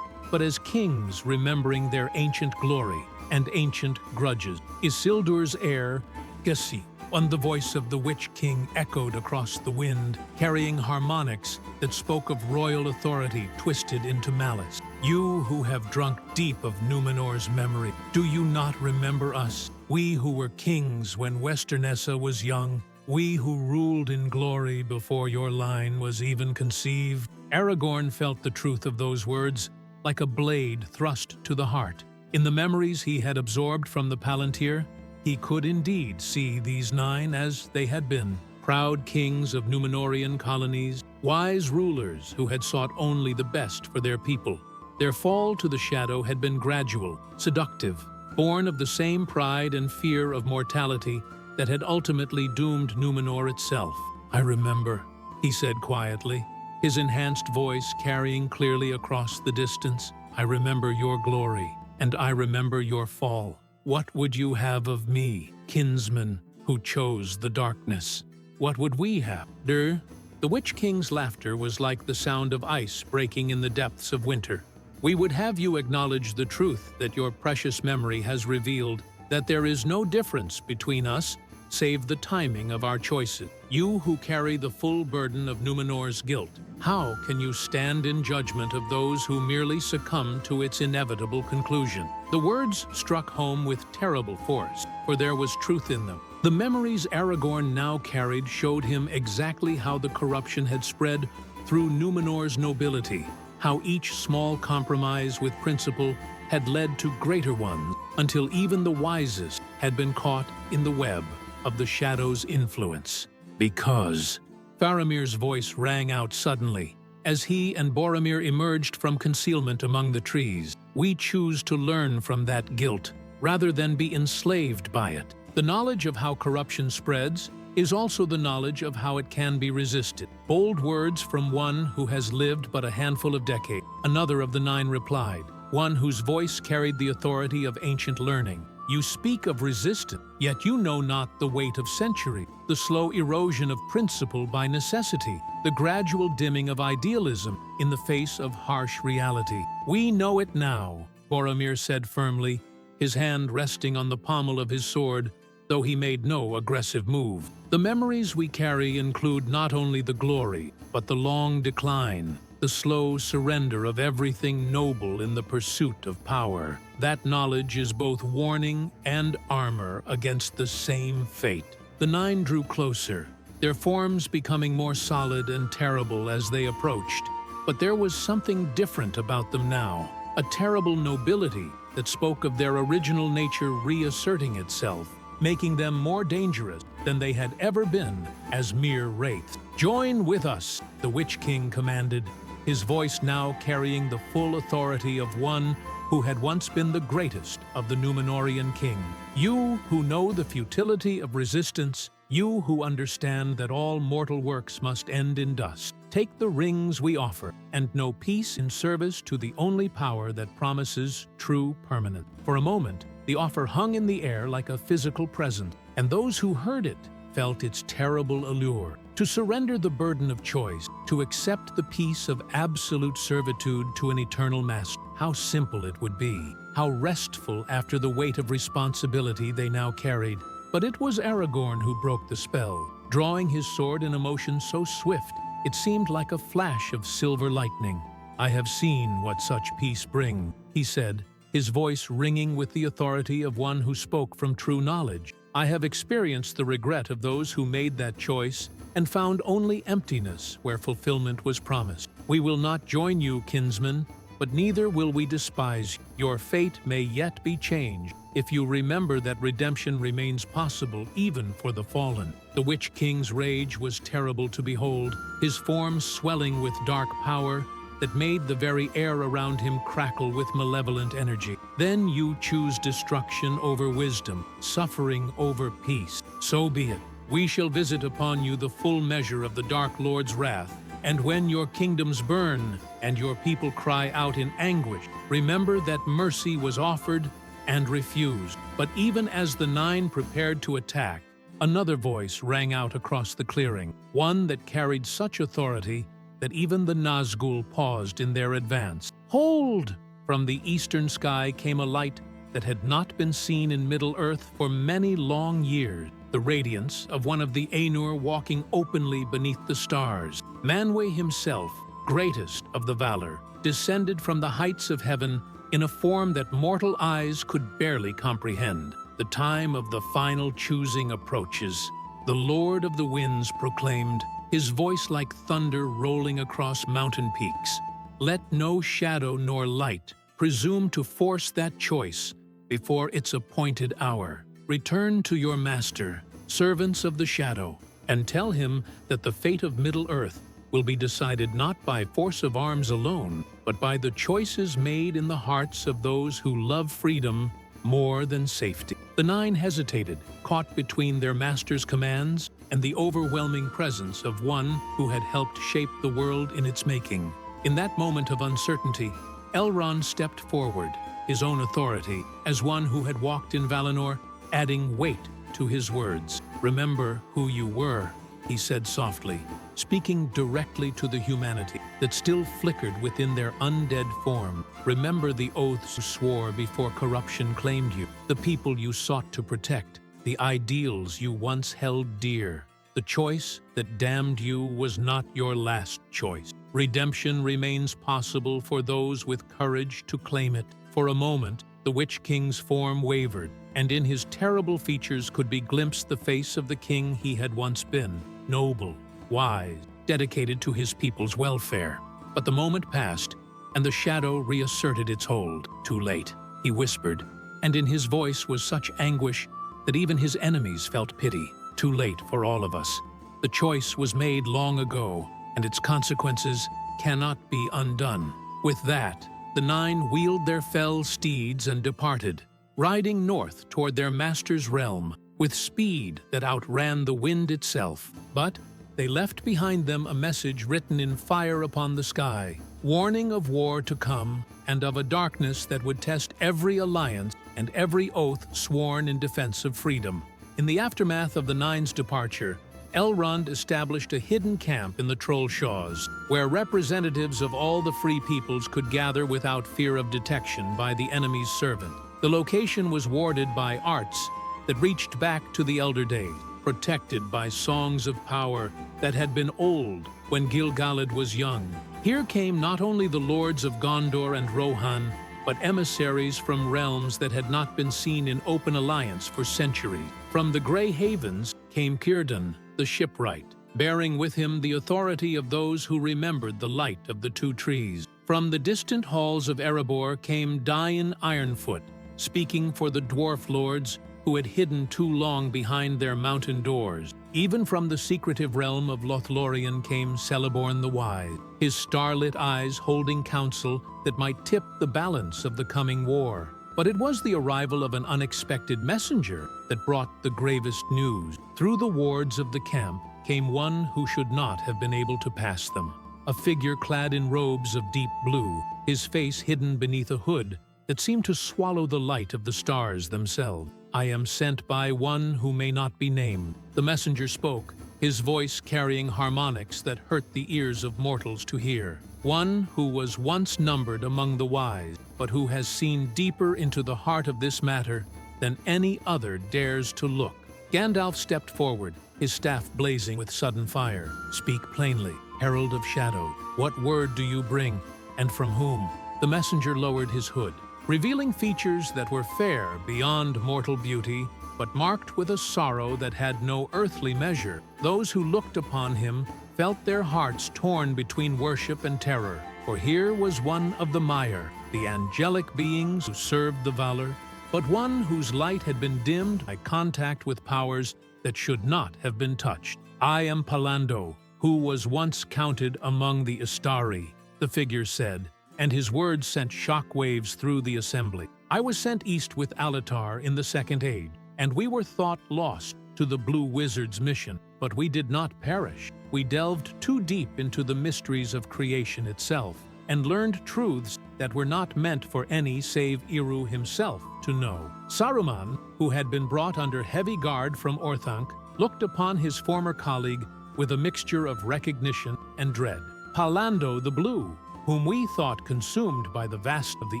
but as kings remembering their ancient glory and ancient grudges. Isildur's heir, Gesi, and the voice of the Witch King echoed across the wind, carrying harmonics that spoke of royal authority twisted into malice. "You who have drunk deep of Númenor's memory, do you not remember us? We who were kings when Westernessa was young, we who ruled in glory before your line was even conceived." Aragorn felt the truth of those words, like a blade thrust to the heart. In the memories he had absorbed from the Palantir, he could indeed see these 9 as they had been, proud kings of Númenorian colonies, wise rulers who had sought only the best for their people. Their fall to the shadow had been gradual, seductive, born of the same pride and fear of mortality that had ultimately doomed Númenor itself. "I remember," he said quietly, his enhanced voice carrying clearly across the distance. "I remember your glory, and I remember your fall. What would you have of me, kinsman who chose the darkness? What would we have?" The Witch King's laughter was like the sound of ice breaking in the depths of winter. "We would have you acknowledge the truth that your precious memory has revealed, that there is no difference between us save the timing of our choices. You who carry the full burden of Númenor's guilt, how can you stand in judgment of those who merely succumb to its inevitable conclusion?" The words struck home with terrible force, for there was truth in them. The memories Aragorn now carried showed him exactly how the corruption had spread through Númenor's nobility, how each small compromise with principle had led to greater ones, until even the wisest had been caught in the web of the Shadow's influence. "Because," Faramir's voice rang out suddenly, as he and Boromir emerged from concealment among the trees, "we choose to learn from that guilt, rather than be enslaved by it. The knowledge of how corruption spreads is also the knowledge of how it can be resisted." Bold words from one who has lived but a handful of decades. Another of the 9 replied, one whose voice carried the authority of ancient learning. "You speak of resistance, yet you know not the weight of centuries, the slow erosion of principle by necessity, the gradual dimming of idealism in the face of harsh reality." "We know it now," Boromir said firmly, his hand resting on the pommel of his sword, though he made no aggressive move. "The memories we carry include not only the glory, but the long decline, the slow surrender of everything noble in the pursuit of power. That knowledge is both warning and armor against the same fate." The 9 drew closer, their forms becoming more solid and terrible as they approached. But there was something different about them now, a terrible nobility that spoke of their original nature reasserting itself. making them more dangerous than they had ever been as mere wraiths. "Join with us," the Witch King commanded, his voice now carrying the full authority of one who had once been the greatest of the Númenórean king. "You who know the futility of resistance, you who understand that all mortal works must end in dust, take the rings we offer and know peace in service to the only power that promises true permanence." For a moment, the offer hung in the air like a physical presence, and those who heard it felt its terrible allure. To surrender the burden of choice, to accept the peace of absolute servitude to an eternal master. How simple it would be, how restful after the weight of responsibility they now carried. But it was Aragorn who broke the spell, drawing his sword in a motion so swift it seemed like a flash of silver lightning. "I have seen what such peace bring," he said, his voice ringing with the authority of one who spoke from true knowledge. "I have experienced the regret of those who made that choice and found only emptiness where fulfillment was promised. We will not join you, kinsman, but neither will we despise you. Your fate may yet be changed if you remember that redemption remains possible even for the fallen." The Witch King's rage was terrible to behold, his form swelling with dark power that made the very air around him crackle with malevolent energy. "Then you choose destruction over wisdom, suffering over peace. So be it. We shall visit upon you the full measure of the Dark Lord's wrath, and when your kingdoms burn and your people cry out in anguish, remember that mercy was offered and refused." But even as the nine prepared to attack, another voice rang out across the clearing, one that carried such authority that even the Nazgul paused in their advance. "Hold!" From the eastern sky came a light that had not been seen in Middle-earth for many long years, the radiance of one of the Ainur walking openly beneath the stars. Manwë himself, greatest of the Valar, descended from the heights of heaven in a form that mortal eyes could barely comprehend. "The time of the final choosing approaches," the Lord of the Winds proclaimed, his voice like thunder rolling across mountain peaks. "Let no shadow nor light presume to force that choice before its appointed hour. Return to your master, servants of the shadow, and tell him that the fate of Middle-earth will be decided not by force of arms alone, but by the choices made in the hearts of those who love freedom more than safety." The nine hesitated, caught between their master's commands and the overwhelming presence of one who had helped shape the world in its making. In that moment of uncertainty, Elrond stepped forward, his own authority, as one who had walked in Valinor, adding weight to his words. "Remember who you were," he said softly, speaking directly to the humanity that still flickered within their undead form. "Remember the oaths you swore before corruption claimed you, the people you sought to protect, the ideals you once held dear. The choice that damned you was not your last choice. Redemption remains possible for those with courage to claim it." For a moment, the Witch King's form wavered, and in his terrible features could be glimpsed the face of the king he had once been, noble, wise, dedicated to his people's welfare. But the moment passed, and the shadow reasserted its hold. "Too late," he whispered, and in his voice was such anguish that even his enemies felt pity. "Too late for all of us. The choice was made long ago, and its consequences cannot be undone." With that, the nine wheeled their fell steeds and departed, riding north toward their master's realm with speed that outran the wind itself. But they left behind them a message written in fire upon the sky, warning of war to come and of a darkness that would test every alliance and every oath sworn in defense of freedom. In the aftermath of the Nine's departure, Elrond established a hidden camp in the Trollshaws, where representatives of all the free peoples could gather without fear of detection by the enemy's servant. The location was warded by arts that reached back to the Elder Days, protected by songs of power that had been old when Gil-galad was young. Here came not only the lords of Gondor and Rohan, but emissaries from realms that had not been seen in open alliance for centuries. From the Grey Havens came Círdan, the shipwright, bearing with him the authority of those who remembered the light of the two trees. From the distant halls of Erebor came Dain Ironfoot, speaking for the dwarf lords who had hidden too long behind their mountain doors. Even from the secretive realm of Lothlorien came Celeborn the Wise, his starlit eyes holding counsel that might tip the balance of the coming war. But it was the arrival of an unexpected messenger that brought the gravest news. Through the wards of the camp came one who should not have been able to pass them. A figure clad in robes of deep blue, his face hidden beneath a hood that seemed to swallow the light of the stars themselves. "I am sent by one who may not be named," the messenger spoke, his voice carrying harmonics that hurt the ears of mortals to hear. "One who was once numbered among the wise, but who has seen deeper into the heart of this matter than any other dares to look." Gandalf stepped forward, his staff blazing with sudden fire. "Speak plainly, Herald of Shadows. What word do you bring, and from whom?" The messenger lowered his hood, revealing features that were fair beyond mortal beauty, but marked with a sorrow that had no earthly measure. Those who looked upon him felt their hearts torn between worship and terror, for here was one of the Mire, the angelic beings who served the Valar, but one whose light had been dimmed by contact with powers that should not have been touched. "I am Palando, who was once counted among the Istari," the figure said, and his words sent shockwaves through the assembly. "I was sent east with Alatar in the Second Age, and we were thought lost to the Blue Wizard's mission, but we did not perish. We delved too deep into the mysteries of creation itself, and learned truths that were not meant for any save Eru himself to know." Saruman, who had been brought under heavy guard from Orthanc, looked upon his former colleague with a mixture of recognition and dread. "Palando the Blue, whom we thought consumed by the vast of the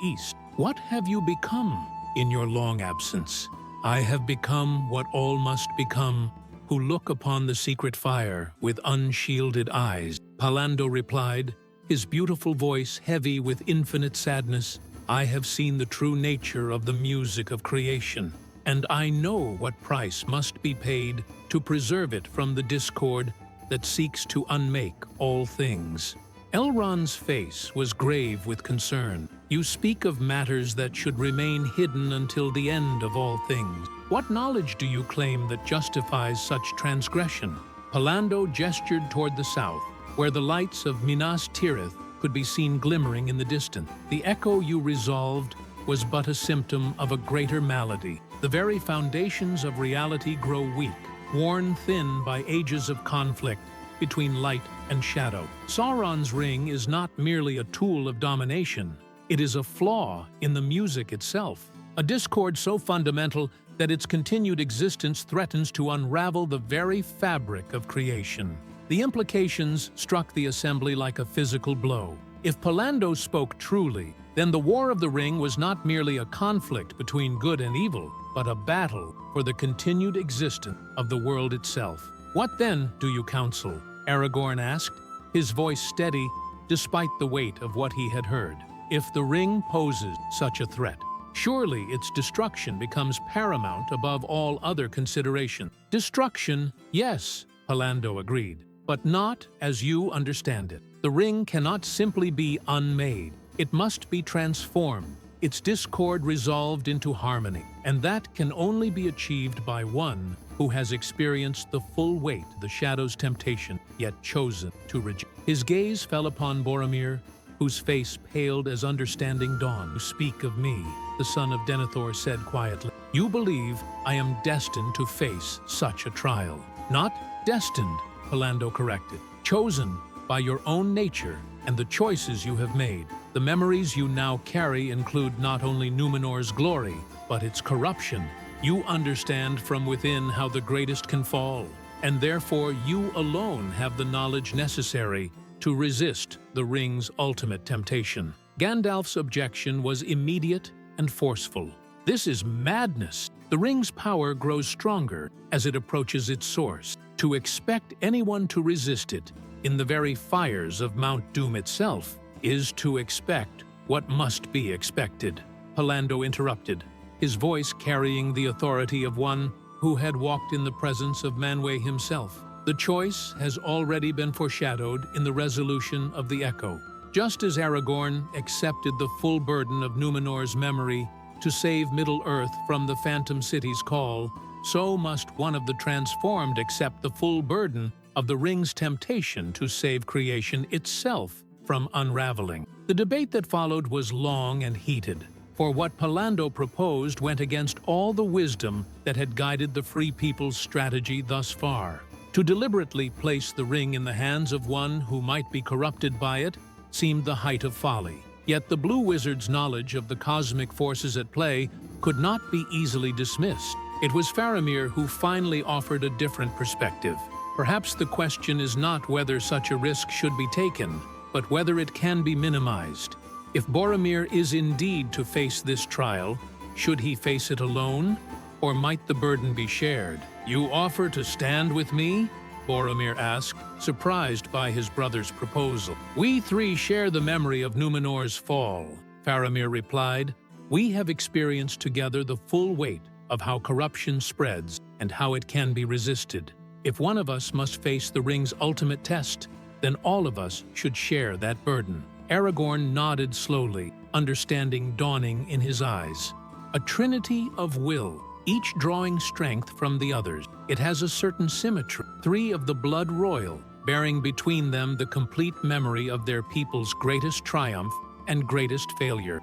East. What have you become in your long absence?" "I have become what all must become, who look upon the secret fire with unshielded eyes," Palando replied, his beautiful voice heavy with infinite sadness. "I have seen the true nature of the music of creation, and I know what price must be paid to preserve it from the discord that seeks to unmake all things." Elrond's face was grave with concern. "You speak of matters that should remain hidden until the end of all things. What knowledge do you claim that justifies such transgression?" Palando gestured toward the south, where the lights of Minas Tirith could be seen glimmering in the distance. "The echo you resolved was but a symptom of a greater malady. The very foundations of reality grow weak, worn thin by ages of conflict between light and shadow. Sauron's ring is not merely a tool of domination, it is a flaw in the music itself, a discord so fundamental that its continued existence threatens to unravel the very fabric of creation." The implications struck the assembly like a physical blow. If Palando spoke truly, then the War of the Ring was not merely a conflict between good and evil, but a battle for the continued existence of the world itself. "What then do you counsel?" Aragorn asked, his voice steady despite the weight of what he had heard. "If the ring poses such a threat, surely its destruction becomes paramount above all other consideration." "Destruction, yes," Palando agreed, "but not as you understand it. The ring cannot simply be unmade. It must be transformed, its discord resolved into harmony, and that can only be achieved by one who has experienced the full weight of the Shadow's temptation, yet chosen to reject." His gaze fell upon Boromir, whose face paled as understanding dawn. "You speak of me," the son of Denethor said quietly. "You believe I am destined to face such a trial." "Not destined," Palando corrected. "Chosen by your own nature and the choices you have made. The memories you now carry include not only Numenor's glory, but its corruption. You understand from within how the greatest can fall, and therefore you alone have the knowledge necessary to resist the ring's ultimate temptation." Gandalf's objection was immediate and forceful. "This is madness. The ring's power grows stronger as it approaches its source. To expect anyone to resist it in the very fires of Mount Doom itself is to expect what must be expected." Palando interrupted, his voice carrying the authority of one who had walked in the presence of Manwë himself. "The choice has already been foreshadowed in the resolution of the Echo. Just as Aragorn accepted the full burden of Numenor's memory to save Middle-earth from the Phantom City's call, so must one of the transformed accept the full burden of the ring's temptation to save creation itself from unraveling. The debate that followed was long and heated, for what Pallando proposed went against all the wisdom that had guided the Free People's strategy thus far. To deliberately place the ring in the hands of one who might be corrupted by it seemed the height of folly. Yet the Blue Wizard's knowledge of the cosmic forces at play could not be easily dismissed. It was Faramir who finally offered a different perspective. Perhaps the question is not whether such a risk should be taken, but whether it can be minimized. If Boromir is indeed to face this trial, should he face it alone, or might the burden be shared? "You offer to stand with me?" Boromir asked, surprised by his brother's proposal. "We three share the memory of Numenor's fall," Faramir replied. "We have experienced together the full weight of how corruption spreads and how it can be resisted. If one of us must face the ring's ultimate test, then all of us should share that burden." Aragorn nodded slowly, understanding dawning in his eyes. A trinity of will, each drawing strength from the others. It has a certain symmetry. Three of the blood royal, bearing between them the complete memory of their people's greatest triumph and greatest failure.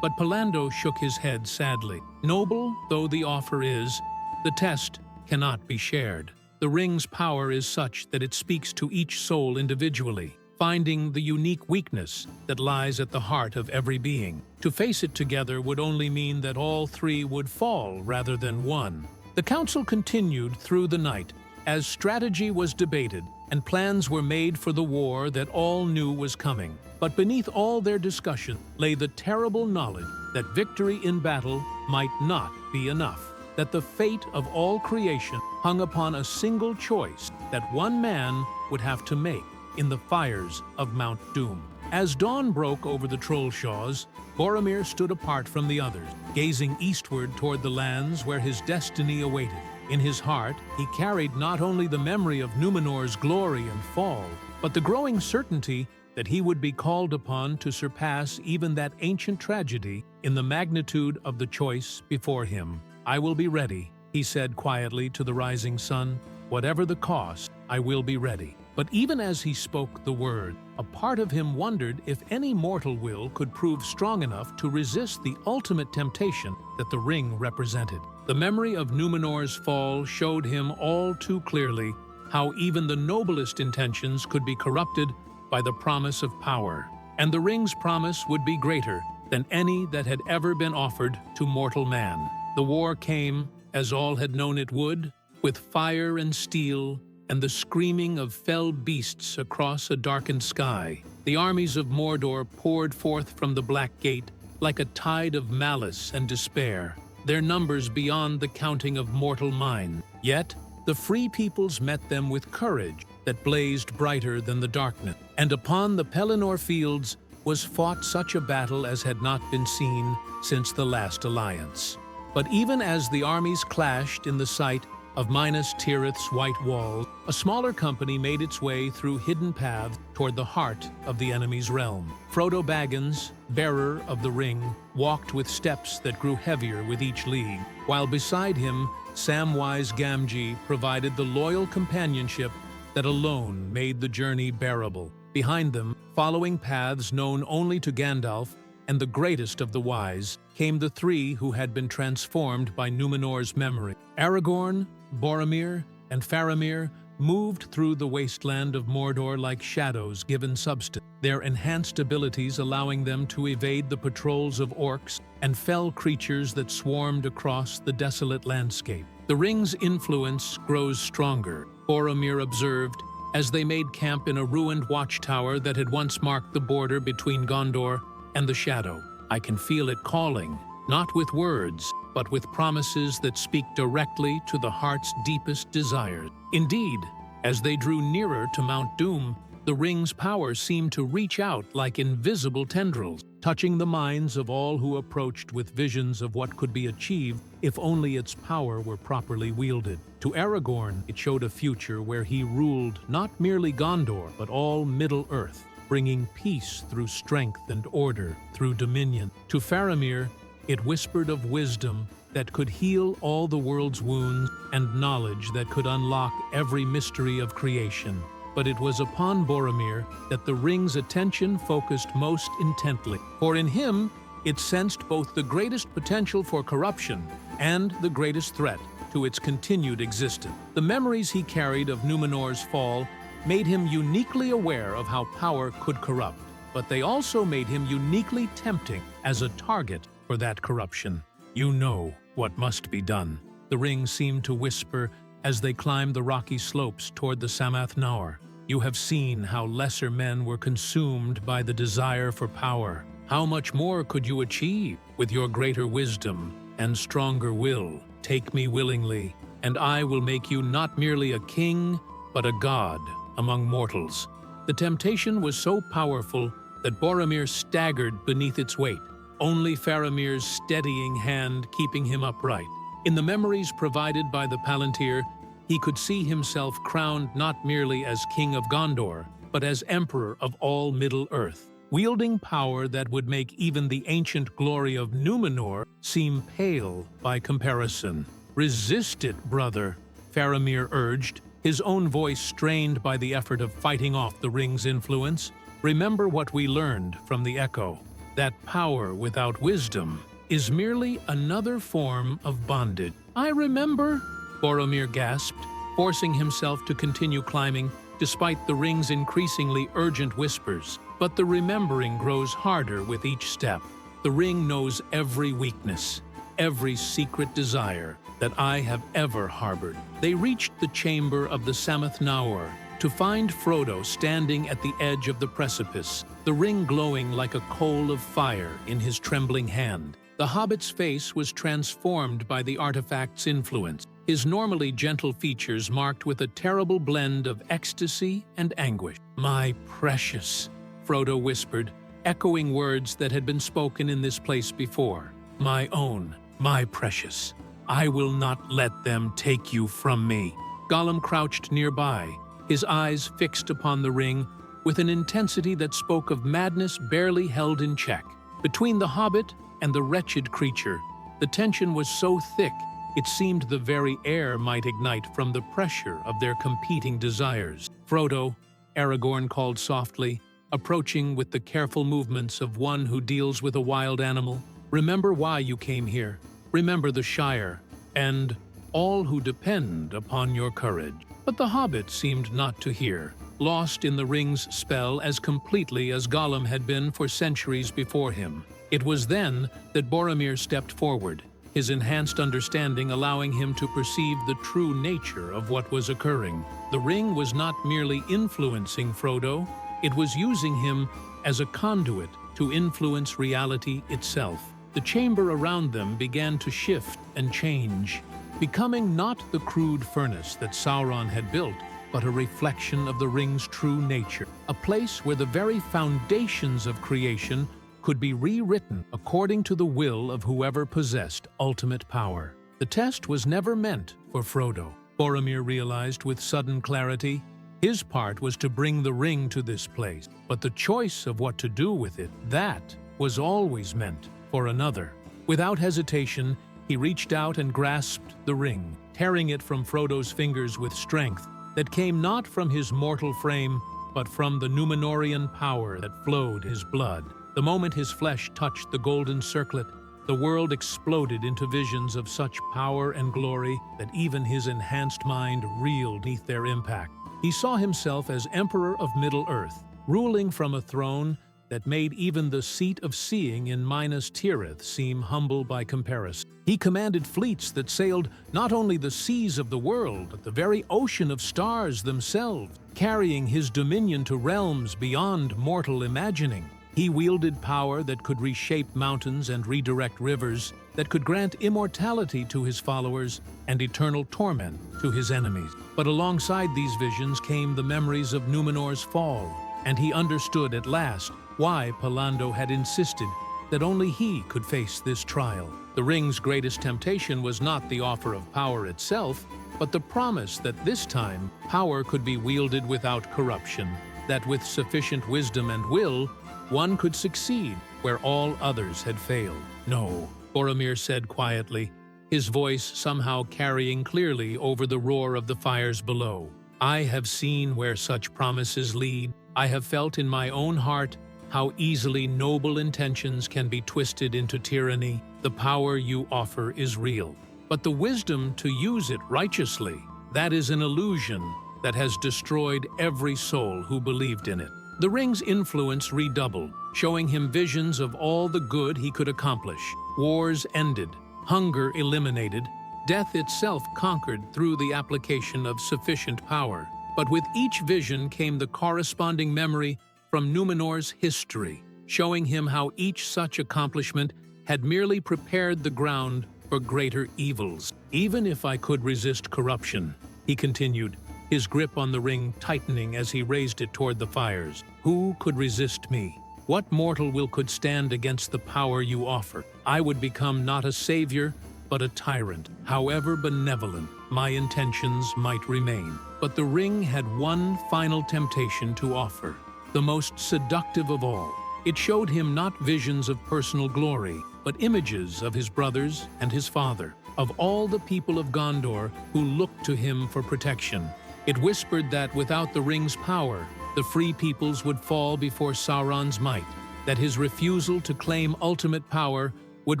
But Pallando shook his head sadly. "Noble though the offer is, the test cannot be shared. The ring's power is such that it speaks to each soul individually, finding the unique weakness that lies at the heart of every being. To face it together would only mean that all three would fall rather than one." The council continued through the night as strategy was debated and plans were made for the war that all knew was coming. But beneath all their discussion lay the terrible knowledge that victory in battle might not be enough, that the fate of all creation hung upon a single choice that one man would have to make in the fires of Mount Doom. As dawn broke over the Trollshaws, Boromir stood apart from the others, gazing eastward toward the lands where his destiny awaited. In his heart, he carried not only the memory of Numenor's glory and fall, but the growing certainty that he would be called upon to surpass even that ancient tragedy in the magnitude of the choice before him. "I will be ready," he said quietly to the rising sun. "Whatever the cost, I will be ready." But even as he spoke the word, a part of him wondered if any mortal will could prove strong enough to resist the ultimate temptation that the ring represented. The memory of Numenor's fall showed him all too clearly how even the noblest intentions could be corrupted by the promise of power. And the ring's promise would be greater than any that had ever been offered to mortal man. The war came, as all had known it would, with fire and steel, and the screaming of fell beasts across a darkened sky. The armies of Mordor poured forth from the Black Gate like a tide of malice and despair, their numbers beyond the counting of mortal mind. Yet, the Free Peoples met them with courage that blazed brighter than the darkness, and upon the Pelennor fields was fought such a battle as had not been seen since the last alliance. But even as the armies clashed in the sight of Minas Tirith's white walls, a smaller company made its way through hidden paths toward the heart of the enemy's realm. Frodo Baggins, bearer of the ring, walked with steps that grew heavier with each league, while beside him, Samwise Gamgee provided the loyal companionship that alone made the journey bearable. Behind them, following paths known only to Gandalf and the greatest of the wise, came the three who had been transformed by Numenor's memory. Aragorn, Boromir, and Faramir moved through the wasteland of Mordor like shadows given substance, their enhanced abilities allowing them to evade the patrols of orcs and fell creatures that swarmed across the desolate landscape. The ring's influence grows stronger, Boromir observed, as they made camp in a ruined watchtower that had once marked the border between Gondor and the Shadow. "I can feel it calling, not with words, but with promises that speak directly to the heart's deepest desires." Indeed, as they drew nearer to Mount Doom, the ring's power seemed to reach out like invisible tendrils, touching the minds of all who approached with visions of what could be achieved if only its power were properly wielded. To Aragorn, it showed a future where he ruled not merely Gondor, but all Middle-earth, bringing peace through strength and order through dominion. To Faramir, It whispered of wisdom that could heal all the world's wounds and knowledge that could unlock every mystery of creation. But it was upon Boromir that the ring's attention focused most intently, for in him it sensed both the greatest potential for corruption and the greatest threat to its continued existence. The memories he carried of Numenor's fall made him uniquely aware of how power could corrupt, but they also made him uniquely tempting as a target for that corruption. "You know what must be done," the ring seemed to whisper as they climbed the rocky slopes toward the Samath Naur. "You have seen how lesser men were consumed by the desire for power. How much more could you achieve with your greater wisdom and stronger will? Take me willingly, and I will make you not merely a king, but a god among mortals." The temptation was so powerful that Boromir staggered beneath its weight, only Faramir's steadying hand keeping him upright. In the memories provided by the Palantir, he could see himself crowned not merely as King of Gondor, but as Emperor of all Middle-earth, wielding power that would make even the ancient glory of Numenor seem pale by comparison. "Resist it, brother," Faramir urged, his own voice strained by the effort of fighting off the ring's influence. "Remember what we learned from the Echo, that power without wisdom is merely another form of bondage." "I remember," Boromir gasped, forcing himself to continue climbing despite the ring's increasingly urgent whispers. But the remembering grows harder with each step. "The ring knows every weakness, every secret desire that I have ever harbored." They reached the chamber of the Samath Naur to find Frodo standing at the edge of the precipice, the ring glowing like a coal of fire in his trembling hand. The hobbit's face was transformed by the artifact's influence, his normally gentle features marked with a terrible blend of ecstasy and anguish. "My precious," Frodo whispered, echoing words that had been spoken in this place before. "My own, my precious. I will not let them take you from me." Gollum crouched nearby, his eyes fixed upon the ring with an intensity that spoke of madness barely held in check. Between the hobbit and the wretched creature, the tension was so thick it seemed the very air might ignite from the pressure of their competing desires. "Frodo," Aragorn called softly, approaching with the careful movements of one who deals with a wild animal, "remember why you came here. Remember the Shire, and all who depend upon your courage." But the hobbit seemed not to hear, lost in the ring's spell as completely as Gollum had been for centuries before him. It was then that Boromir stepped forward, his enhanced understanding allowing him to perceive the true nature of what was occurring. The ring was not merely influencing Frodo, it was using him as a conduit to influence reality itself. The chamber around them began to shift and change, becoming not the crude furnace that Sauron had built, but a reflection of the ring's true nature, a place where the very foundations of creation could be rewritten according to the will of whoever possessed ultimate power. The test was never meant for Frodo, Boromir realized with sudden clarity. His part was to bring the ring to this place, but the choice of what to do with it, that was always meant for another. Without hesitation, he reached out and grasped the ring, tearing it from Frodo's fingers with strength that came not from his mortal frame, but from the Númenórean power that flowed his blood. The moment his flesh touched the golden circlet, the world exploded into visions of such power and glory that even his enhanced mind reeled beneath their impact. He saw himself as Emperor of Middle-earth, ruling from a throne that made even the seat of seeing in Minas Tirith seem humble by comparison. He commanded fleets that sailed not only the seas of the world, but the very ocean of stars themselves, carrying his dominion to realms beyond mortal imagining. He wielded power that could reshape mountains and redirect rivers, that could grant immortality to his followers and eternal torment to his enemies. But alongside these visions came the memories of Númenor's fall, and he understood at last why Pallando had insisted that only he could face this trial. The ring's greatest temptation was not the offer of power itself, but the promise that this time power could be wielded without corruption, that with sufficient wisdom and will, one could succeed where all others had failed. No, Boromir said quietly, his voice somehow carrying clearly over the roar of the fires below. "I have seen where such promises lead. I have felt in my own heart how easily noble intentions can be twisted into tyranny. The power you offer is real, but the wisdom to use it righteously, that is an illusion that has destroyed every soul who believed in it." The ring's influence redoubled, showing him visions of all the good he could accomplish. Wars ended, hunger eliminated, death itself conquered through the application of sufficient power. But with each vision came the corresponding memory from Numenor's history, showing him how each such accomplishment had merely prepared the ground for greater evils. "Even if I could resist corruption," he continued, his grip on the ring tightening as he raised it toward the fires, "who could resist me? What mortal will could stand against the power you offer? I would become not a savior, but a tyrant. However benevolent my intentions might remain." But the ring had one final temptation to offer, the most seductive of all. It showed him not visions of personal glory, but images of his brothers and his father, of all the people of Gondor who looked to him for protection. It whispered that without the ring's power, the free peoples would fall before Sauron's might, that his refusal to claim ultimate power would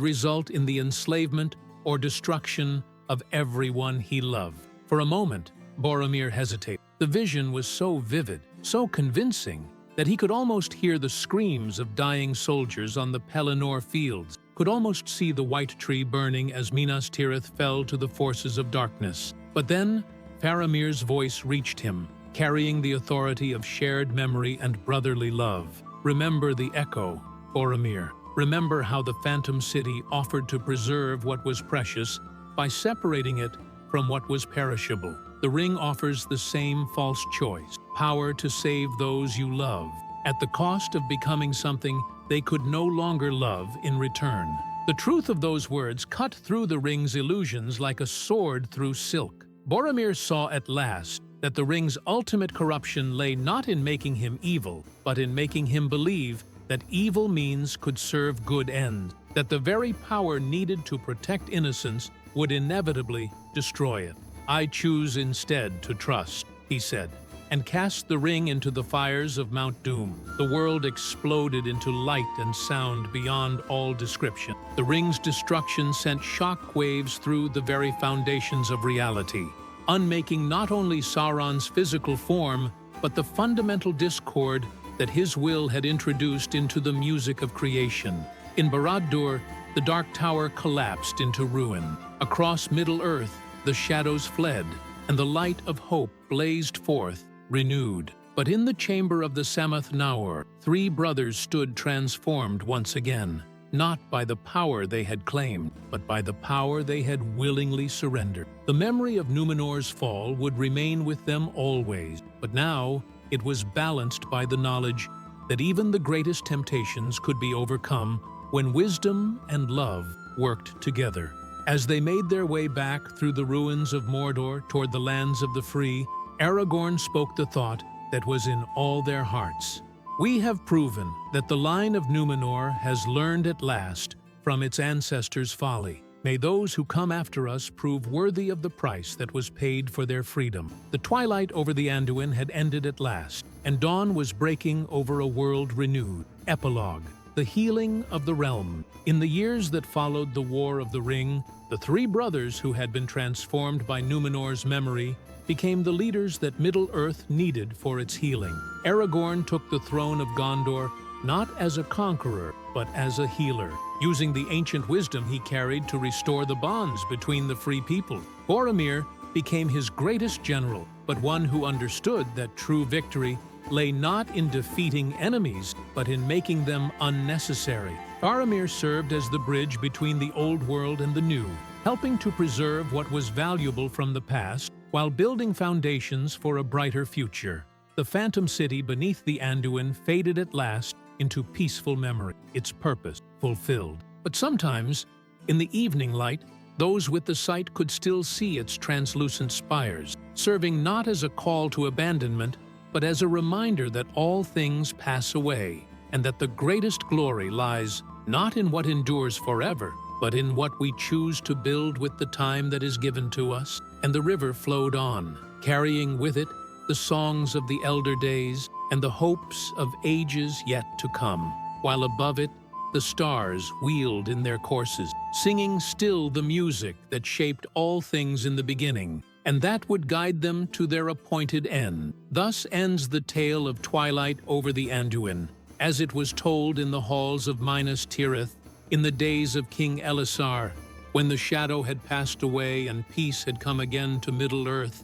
result in the enslavement or destruction of everyone he loved. For a moment, Boromir hesitated. The vision was so vivid, so convincing, that he could almost hear the screams of dying soldiers on the Pelennor fields, could almost see the white tree burning as Minas Tirith fell to the forces of darkness. But then, Faramir's voice reached him, carrying the authority of shared memory and brotherly love. "Remember the echo, Boromir. Remember how the Phantom City offered to preserve what was precious by separating it from what was perishable. The ring offers the same false choice, power to save those you love, at the cost of becoming something they could no longer love in return." The truth of those words cut through the ring's illusions like a sword through silk. Boromir saw at last that the ring's ultimate corruption lay not in making him evil, but in making him believe that evil means could serve good ends, that the very power needed to protect innocence would inevitably destroy it. "I choose instead to trust," he said, and cast the ring into the fires of Mount Doom. The world exploded into light and sound beyond all description. The ring's destruction sent shock waves through the very foundations of reality, unmaking not only Sauron's physical form, but the fundamental discord that his will had introduced into the music of creation. In Barad-dûr, the Dark Tower collapsed into ruin. Across Middle-earth, the shadows fled, and the light of hope blazed forth, renewed. But in the chamber of the Sammath Naur, three brothers stood transformed once again, not by the power they had claimed, but by the power they had willingly surrendered. The memory of Numenor's fall would remain with them always, but now it was balanced by the knowledge that even the greatest temptations could be overcome when wisdom and love worked together. As they made their way back through the ruins of Mordor toward the lands of the free, Aragorn spoke the thought that was in all their hearts. "We have proven that the line of Numenor has learned at last from its ancestors' folly. May those who come after us prove worthy of the price that was paid for their freedom." The twilight over the Anduin had ended at last, and dawn was breaking over a world renewed. Epilogue: the healing of the realm. In the years that followed the War of the Ring, the three brothers who had been transformed by Numenor's memory became the leaders that Middle-earth needed for its healing. Aragorn took the throne of Gondor not as a conqueror, but as a healer, using the ancient wisdom he carried to restore the bonds between the free people. Boromir became his greatest general, but one who understood that true victory lay not in defeating enemies, but in making them unnecessary. Faramir served as the bridge between the old world and the new, helping to preserve what was valuable from the past while building foundations for a brighter future. The Phantom City beneath the Anduin faded at last into peaceful memory, its purpose fulfilled. But sometimes, in the evening light, those with the sight could still see its translucent spires, serving not as a call to abandonment, but as a reminder that all things pass away, and that the greatest glory lies not in what endures forever, but in what we choose to build with the time that is given to us. And the river flowed on, carrying with it the songs of the elder days and the hopes of ages yet to come, while above it the stars wheeled in their courses, singing still the music that shaped all things in the beginning, and that would guide them to their appointed end. Thus ends the tale of Twilight over the Anduin, as it was told in the halls of Minas Tirith in the days of King Elisar, when the shadow had passed away and peace had come again to Middle-earth.